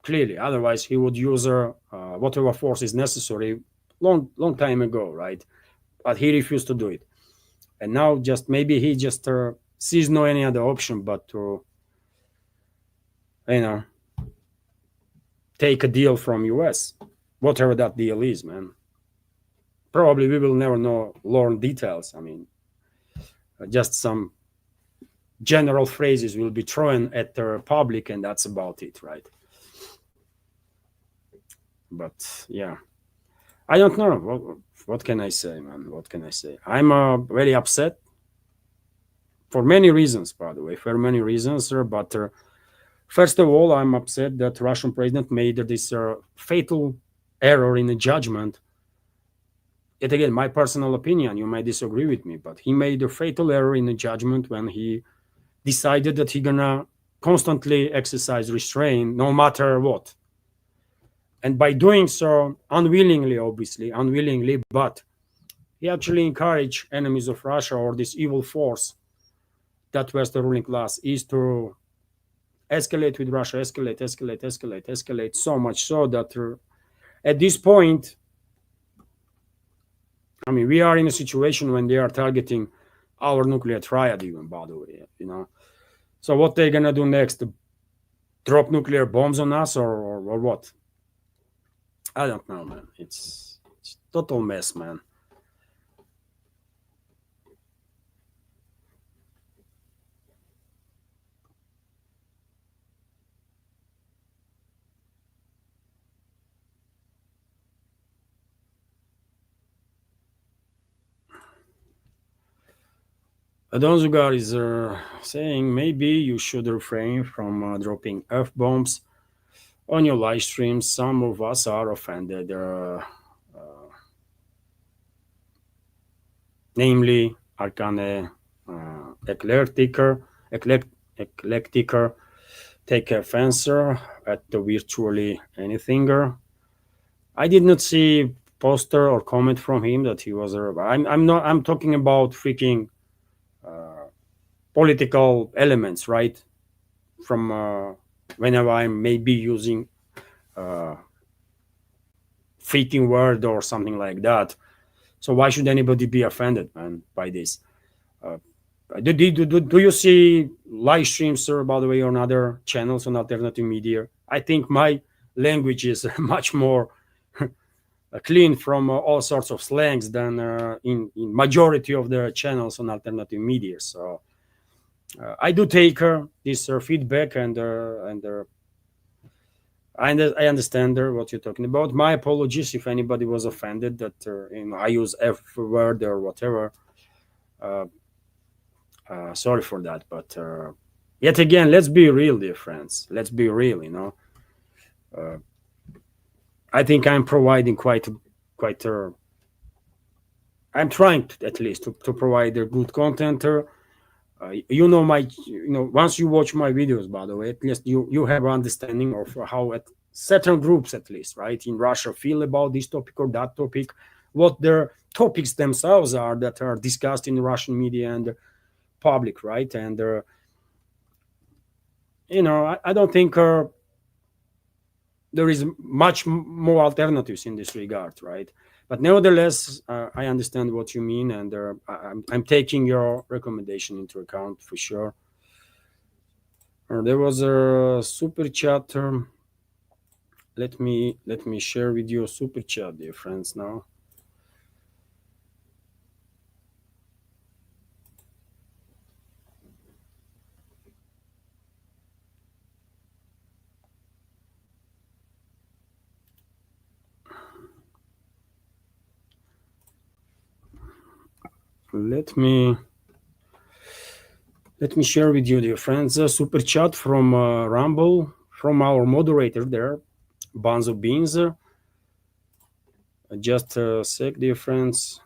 [SPEAKER 1] clearly. Otherwise, he would use whatever force is necessary long time ago, right? But he refused to do it. And now maybe he just sees no any other option but to you know, take a deal from US, whatever that deal is, man. Probably we will never learn details. I mean, just some general phrases will be thrown at the public, and that's about it, right? But yeah, I don't know. What can I say, man? What can I say? I'm very upset for many reasons, by the way, for many reasons. But first of all, I'm upset that Russian president made this fatal error in the judgment. Yet again, my personal opinion, you may disagree with me, but he made a fatal error in the judgment when he decided that he gonna constantly exercise restraint no matter what. And by doing so, unwillingly, obviously, unwillingly, but he actually encouraged enemies of Russia or this evil force that was the ruling class is to escalate with Russia, escalate, so much so that at this point, I mean, we are in a situation when they are targeting our nuclear triad, even, by the way, you know. So what they're gonna do next? Drop nuclear bombs on us, or what? I don't know, man. It's total mess, man. Donzugar is saying maybe you should refrain from dropping F bombs on your live streams. Some of us are offended, namely Arcane Eclecticer take offense at the virtually anything. I did not see poster or comment from him that he was I'm not, I'm talking about freaking political elements, right? From whenever I may be using freaking word or something like that. So why should anybody be offended, man, by this? Do you see live streams, sir, by the way, on other channels on alternative media? I think my language is much more clean from all sorts of slangs than in majority of the channels on alternative media. So I do take this feedback, and I understand what you're talking about. My apologies if anybody was offended that I use F word or whatever. Sorry for that, but yet again, let's be real, dear friends. Let's be real. I think I'm providing quite. I'm trying to, at least to provide a good content. Once you watch my videos, by the way, at least you have understanding of how certain groups, at least, right, in Russia feel about this topic or that topic, what their topics themselves are that are discussed in the Russian media and public, right? And I don't think there is much more alternatives in this regard, right? But nevertheless, I understand what you mean, and I'm taking your recommendation into account for sure. There was a super chat. Let me share with you a super chat, dear friends. Now, let me share with you, dear friends, a super chat from Rumble, from our moderator there, Banzo Beans. Just a sec, dear friends.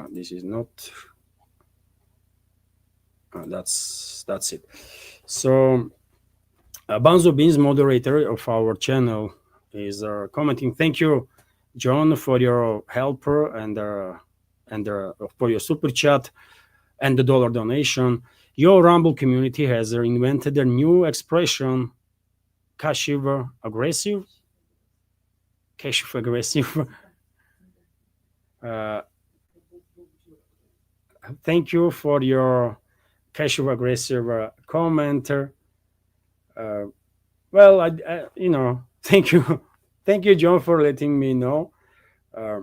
[SPEAKER 1] This is not. That's it. So, Banzo Beans, moderator of our channel, is commenting. Thank you, John, for your help and for your super chat and the dollar donation. Your Rumble community has invented a new expression, passive aggressive. Uh, Thank you for your passive aggressive comment. Well, thank you, thank you, John, for letting me know uh,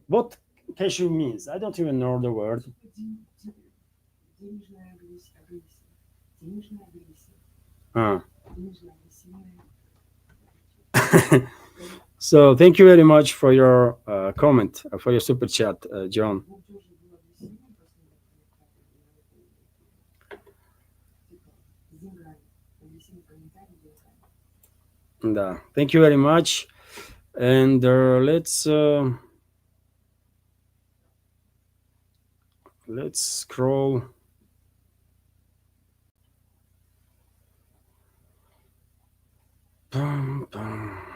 [SPEAKER 1] what cashew means. I don't even know the word. Uh, so thank you very much for your comment, for your super chat, John. And, thank you very much. And let's scroll. Pum, pum.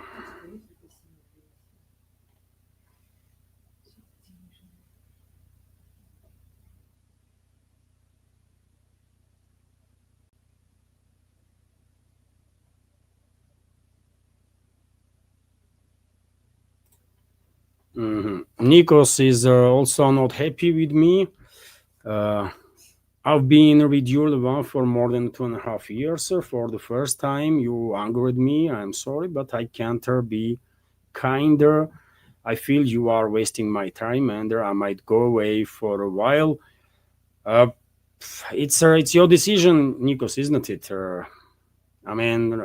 [SPEAKER 1] Nikos is also not happy with me. Uh, I've been reduced one for more than 2.5 years. For the first time, you angered me. I'm sorry, but I can't be kinder. I feel you are wasting my time, and I might go away for a while. Uh, it's your decision, Nikos, isn't it? I mean,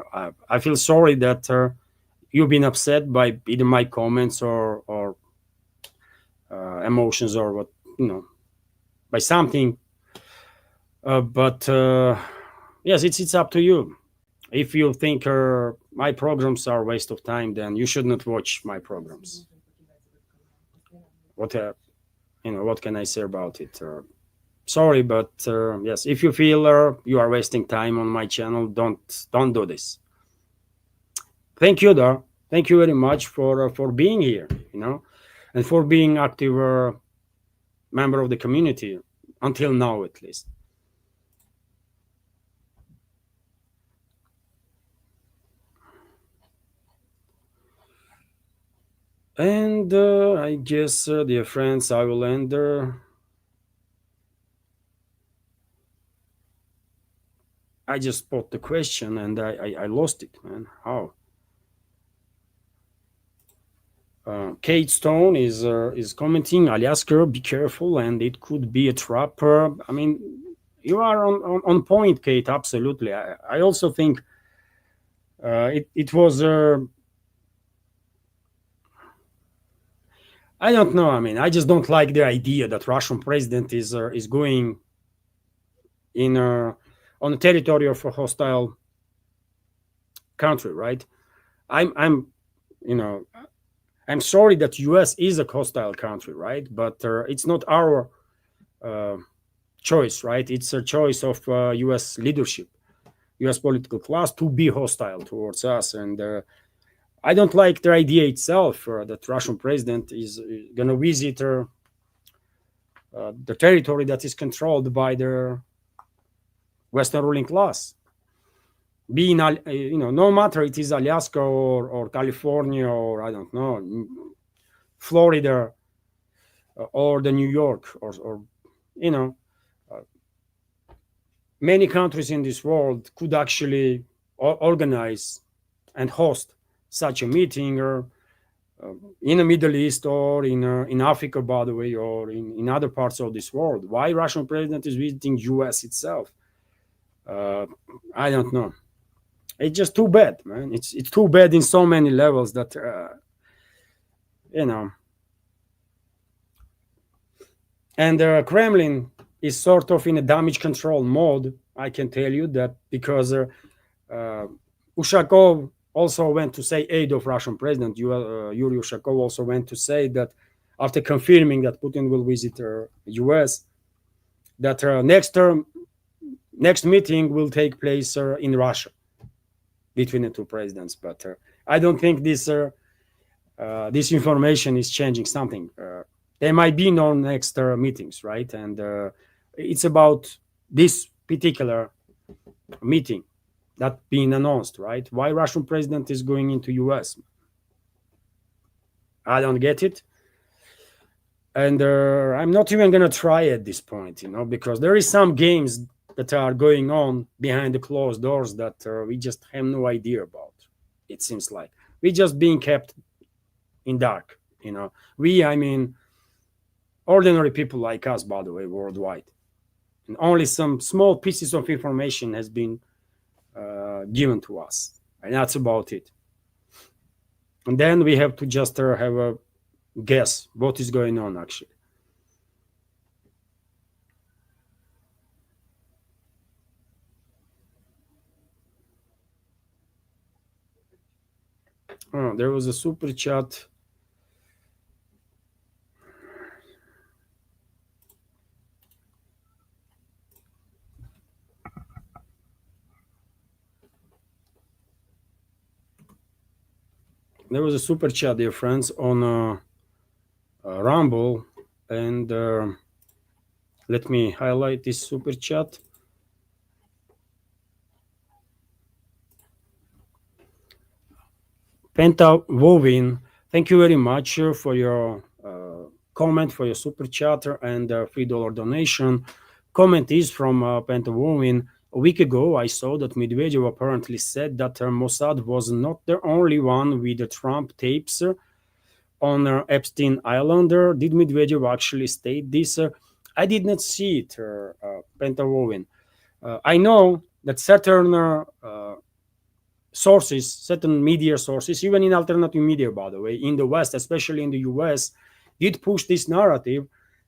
[SPEAKER 1] I feel sorry that you've been upset by either my comments or emotions or what by something. But yes, it's up to you. If you think my programs are a waste of time, then you should not watch my programs. What what can I say about it? Sorry, but yes, if you feel you are wasting time on my channel, don't do this. Thank you, though. Thank you very much for being here. And for being active member of the community until now, at least. And I guess, dear friends, I will end. I just put the question and I lost it, man. How? Kate Stone is commenting, Alaska, be careful, and it could be a trap. I mean, you are on point, Kate. Absolutely. I also think it was. I don't know. I mean, I just don't like the idea that Russian president is going in on the territory of a hostile country, right? I'm you know I'm sorry that U.S. is a hostile country, right? But it's not our uh, choice, right? It's a choice of U.S. leadership, U.S. political class to be hostile towards us, and I don't like the idea itself that Russian president is going to visit the territory that is controlled by the Western ruling class. Being, no matter it is Alaska or California or I don't know, Florida or the New York or you know, uh, many countries in this world could actually organize and host such a meeting or in the Middle East or in Africa, by the way, or in other parts of this world. Why Russian president is visiting U.S. itself? Uh, I don't know. It's just too bad, man. It's too bad in so many levels that you know. And Kremlin is sort of in a damage control mode. I can tell you that because uh, Ushakov also went to say aid of Russian president Yuri Ushakov also went to say that after confirming that Putin will visit U.S. that next meeting will take place in Russia between the two presidents. But I don't think this information is changing something. There might be no next meetings, right? And it's about this particular meeting that being announced, right? Why Russian president is going into U.S. I don't get it. and I'm not even gonna try at this point, because there is some games that are going on behind the closed doors that we just have no idea about. It seems like we just being kept in dark. I mean, ordinary people like us, by the way, worldwide, and only some small pieces of information has been given to us, and that's about it. And then we have to just have a guess what is going on actually. Oh, there was a super chat. There was a super chat, dear friends, on Rumble, and let me highlight this super chat. Pentawovin, thank you very much for your comment, for your super chat and $3 donation. Comment is from Pentawovin. A week ago, I saw that Medvedev apparently said that Mossad was not the only one with the Trump tapes on Epstein Island. Did Medvedev actually state this? I did not see it, Pentawovin. I know that certain media sources, even in alternative media, by the way, in the West, especially in the US, did push this narrative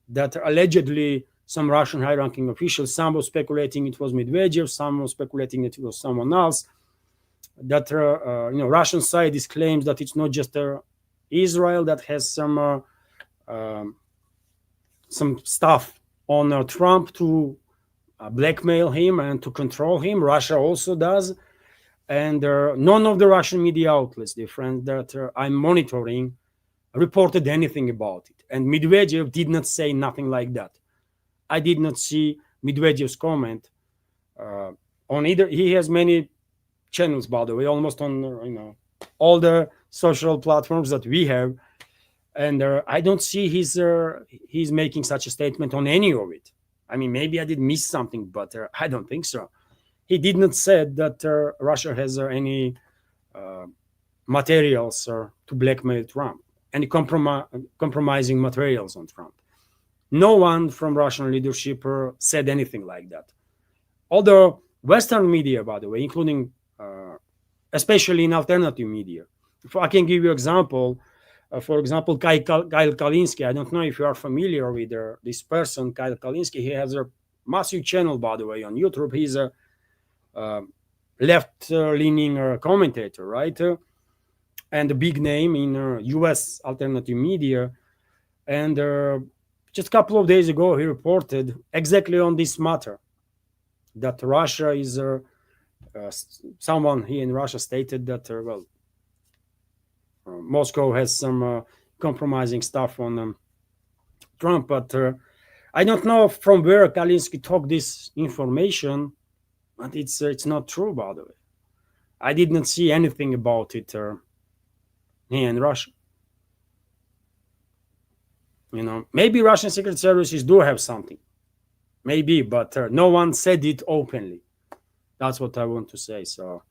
[SPEAKER 1] that allegedly some Russian high-ranking officials, some were speculating it was Medvedev, some were speculating it was someone else, that Russian side claims that it's not just Israel that has some stuff on Trump to blackmail him and to control him. Russia also does. And none of the Russian media outlets, dear friends, that I'm monitoring reported anything about it. And Medvedev did not say nothing like that. I did not see Medvedev's comment on either. He has many channels, by the way, almost on all the social platforms that we have, and I don't see he's making such a statement on any of it. I mean, maybe I did miss something, but I don't think so. He did not say that Russia has any materials to blackmail Trump, any compromising materials on Trump. No one from Russian leadership said anything like that. Although Western media, by the way, including especially in alternative media, if I can give you an example, for example, Kyle Kalinske. I don't know if you are familiar with this person, Kyle Kalinske. He has a massive channel, by the way, on YouTube. He's a left-leaning commentator, right? And a big name in U.S. alternative media. And just a couple of days ago, he reported exactly on this matter, that Russia is someone here in Russia stated that Moscow has some compromising stuff on Trump, but I don't know from where Kalinske took this information, but it's not true, by the way. I did not see anything about it here in Russia. Maybe Russian secret services do have something, maybe, but no one said it openly. That's what I want to say. So,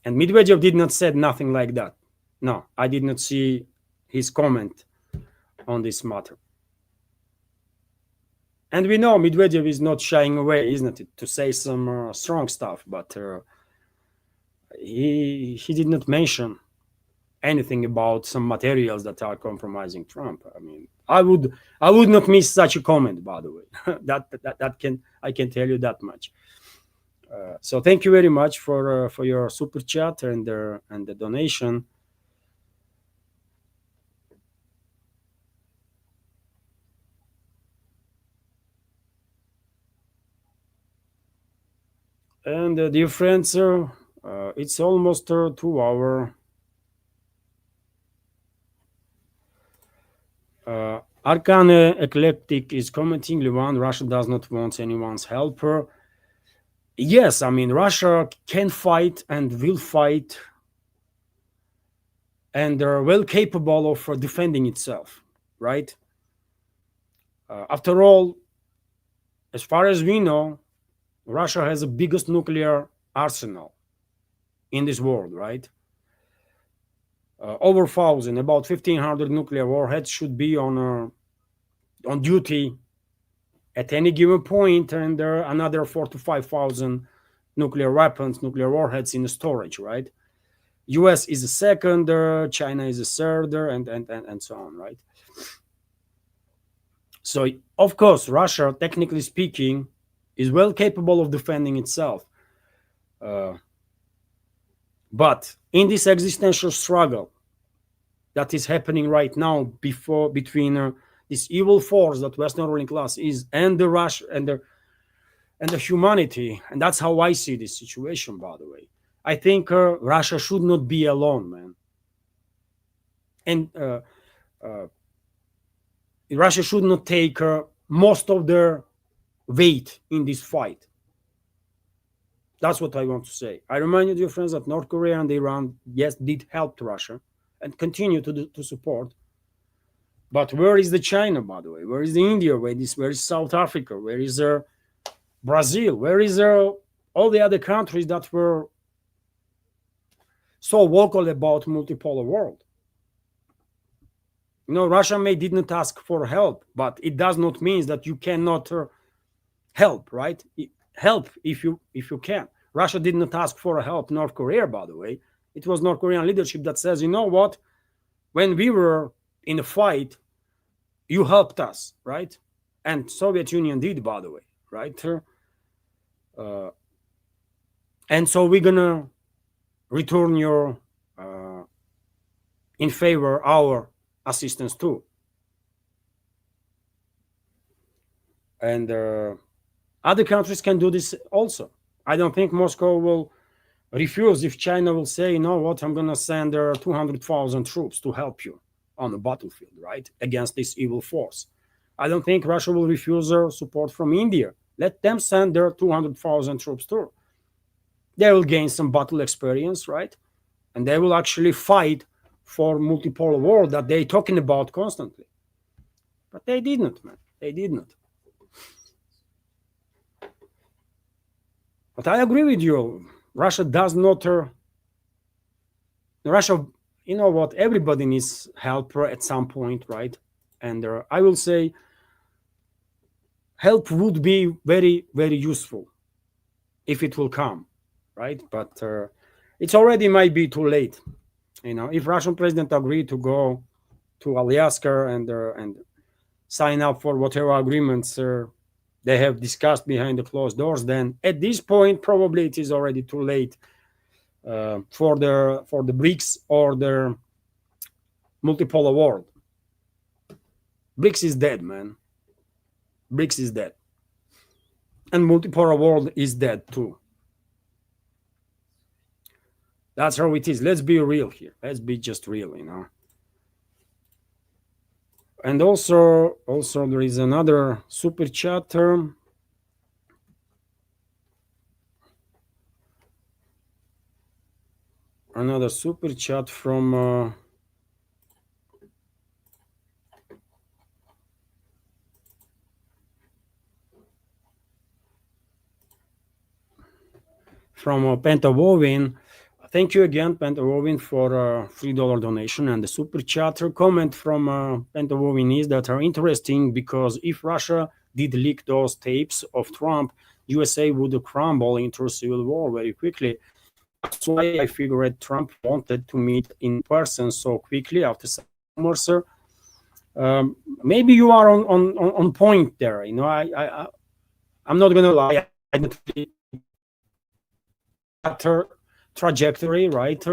[SPEAKER 1] and Medvedev did not say nothing like that. No, I did not see his comment on this matter. And we know Medvedev is not shying away, isn't it, to say some strong stuff, but he did not mention anything about some materials that are compromising Trump. I mean, I would not miss such a comment, by the way. I can tell you that much. So thank you very much for your super chat and the donation. And dear friends, it's almost 2 hours. Arcane Eclectic is commenting, Levan, Russia does not want anyone's help. Yes, I mean, Russia can fight and will fight, and they're well capable of defending itself. right? After all, as far as we know, Russia has the biggest nuclear arsenal in this world, right? Over 1,000, about 1,500 nuclear warheads should be on duty at any given point, and there are another 4 to 5,000 nuclear weapons, nuclear warheads in storage, right? US is the second, China is the third, and so on, right? So, of course, Russia, technically speaking, is well capable of defending itself. But in this existential struggle that is happening right now between this evil force that Western ruling class is and the Russia and the humanity, and that's how I see this situation. By the way, I think Russia should not be alone, man, and Russia should not take most of their weight in this fight. That's what I want to say. I remind you, dear friends, that North Korea and Iran, yes, did help Russia and continue to support. But where is the China, by the way? Where is the India? Where is South Africa? Where is Brazil? Where is all the other countries that were so vocal about multipolar world? You know, Russia didn't ask for help, but it does not mean that you cannot help, right? Help if you can. Russia did not ask for help North Korea, by the way. It was North Korean leadership that says, you know what? When we were in a fight, you helped us, right? And Soviet Union did, by the way, right? And so we're gonna return your in favor our assistance too. And other countries can do this also. I don't think Moscow will refuse if China will say, you know what, I'm gonna send 200,000 troops to help you on the battlefield, right, against this evil force. I don't think Russia will refuse support from India. Let them send their 200,000 troops too. They will gain some battle experience, right? And they will actually fight for multipolar world that they're talking about constantly. But they didn't, man. They didn't. But I agree with you. Russia does not. Russia, you know what? Everybody needs help at some point, right? And I will say, help would be very, very useful if it will come, right? But it's already might be too late. You know, if Russian president agreed to go to Alaska and sign up for whatever agreements they have discussed behind the closed doors, then at this point probably it is already too late for the BRICS or the multipolar world. BRICS is dead, man. BRICS is dead, and multipolar world is dead too. That's how it is. Let's be real here. Let's be just real, you know. And also there is another super chat. Another super chat from Pentawoven. Thank you again, Pentawoven, for a $3 donation. And the super chat comment from Pentawoven is that are interesting because if Russia did leak those tapes of Trump, USA would crumble into a civil war very quickly. That's why I figured Trump wanted to meet in person so quickly after summers. Maybe you are on point there. You know, I'm not gonna lie. I didn't really trajectory, right?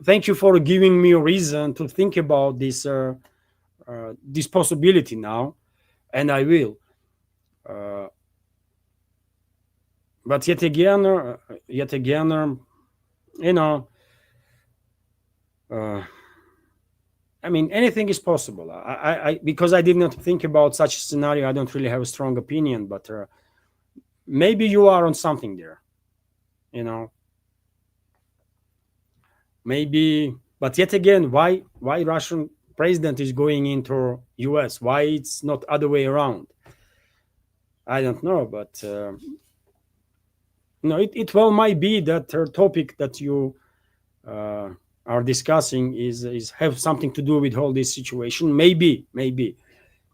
[SPEAKER 1] Thank you for giving me a reason to think about this this possibility now, and I will. But yet again, you know, I mean, anything is possible. I because I did not think about such a scenario, I don't really have a strong opinion. But maybe you are on something there. You know, maybe, but yet again, why Russian president is going into US. Why it's not other way around? I don't know, but it well might be that topic that you uh, are discussing is have something to do with all this situation. Maybe,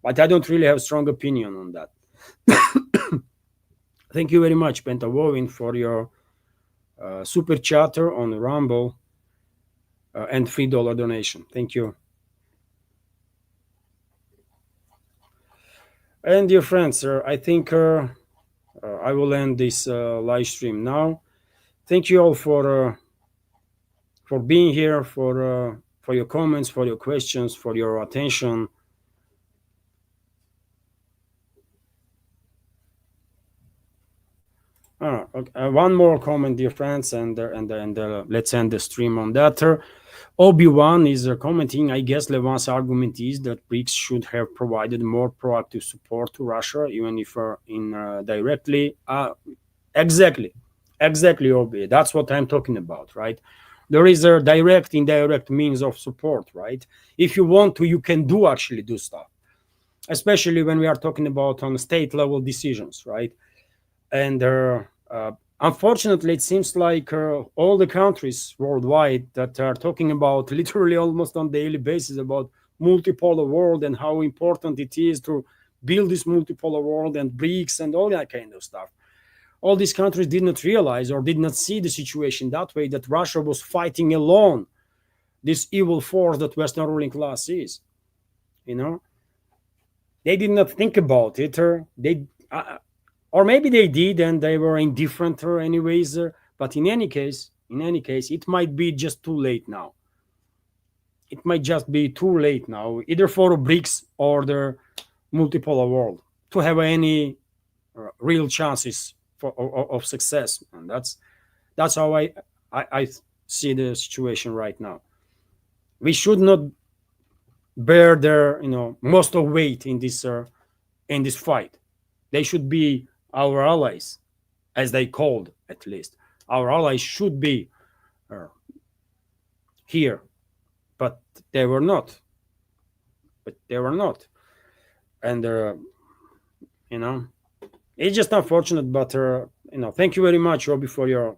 [SPEAKER 1] but I don't really have strong opinion on that. Thank you very much, Pentawovin, for your super chatter on Rumble and $3 donation. Thank you. And dear friends, I think I will end this live stream now. Thank you all for being here, for your comments, for your questions, for your attention. Okay. One more comment, dear friends, and let's end the stream on that. Obi-Wan is commenting, I guess Levan's argument is that BRICS should have provided more proactive support to Russia, even if indirectly. Exactly, Obi. That's what I'm talking about, right? There is a direct, indirect means of support, right? If you want to, you can actually do stuff, especially when we are talking about on state level decisions, right? And unfortunately, it seems like all the countries worldwide that are talking about literally almost on daily basis about multipolar world and how important it is to build this multipolar world and BRICS and all that kind of stuff. All these countries did not realize or did not see the situation that way, that Russia was fighting alone this evil force that Western ruling class is. They did not think about it, or or maybe they did and they were indifferent anyways. But in any case, it might be just too late now. It might just be too late now, either for BRICS or the multipolar world, to have any real chances of success. And that's how I see the situation right now. We should not bear their most of weight in this fight. They should be our allies, as they called, at least. Our allies should be here, but they were not. And it's just unfortunate. But thank you very much, Robbie, for your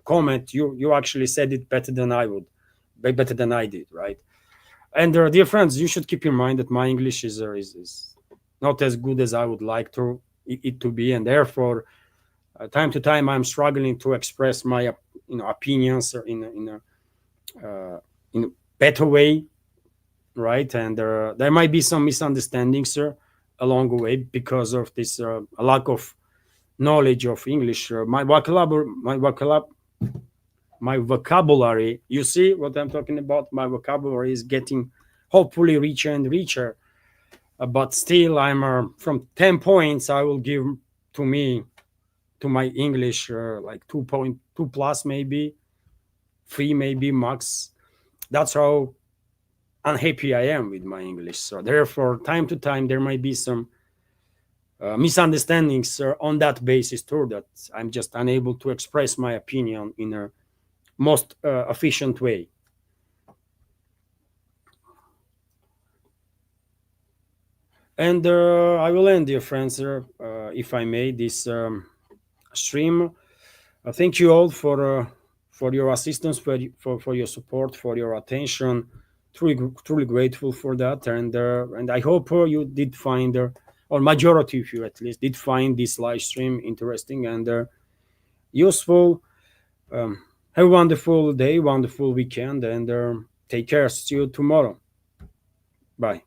[SPEAKER 1] comment. You actually said it better than I did, right? And dear friends, you should keep in mind that my English is not as good as I would like it to be, and therefore, time to time, I'm struggling to express my opinions in a better way, right? And there might be some misunderstandings along the way because of this lack of knowledge of English. My vocabulary, you see what I'm talking about? My vocabulary is getting hopefully richer and richer. But still, I'm from 10 points, I will give to my English like 2.2 plus, maybe 3, maybe max. That's how unhappy I am with my English. So therefore, time to time, there might be some misunderstandings on that basis too, that I'm just unable to express my opinion in a most efficient way. And I will end, dear friends, if I may, this stream. Thank you all for your assistance, for your support, for your attention. Truly grateful for that, and I hope you did find, or majority of you at least, did find this live stream interesting and useful. Have a wonderful day, wonderful weekend, and take care. See you tomorrow. Bye.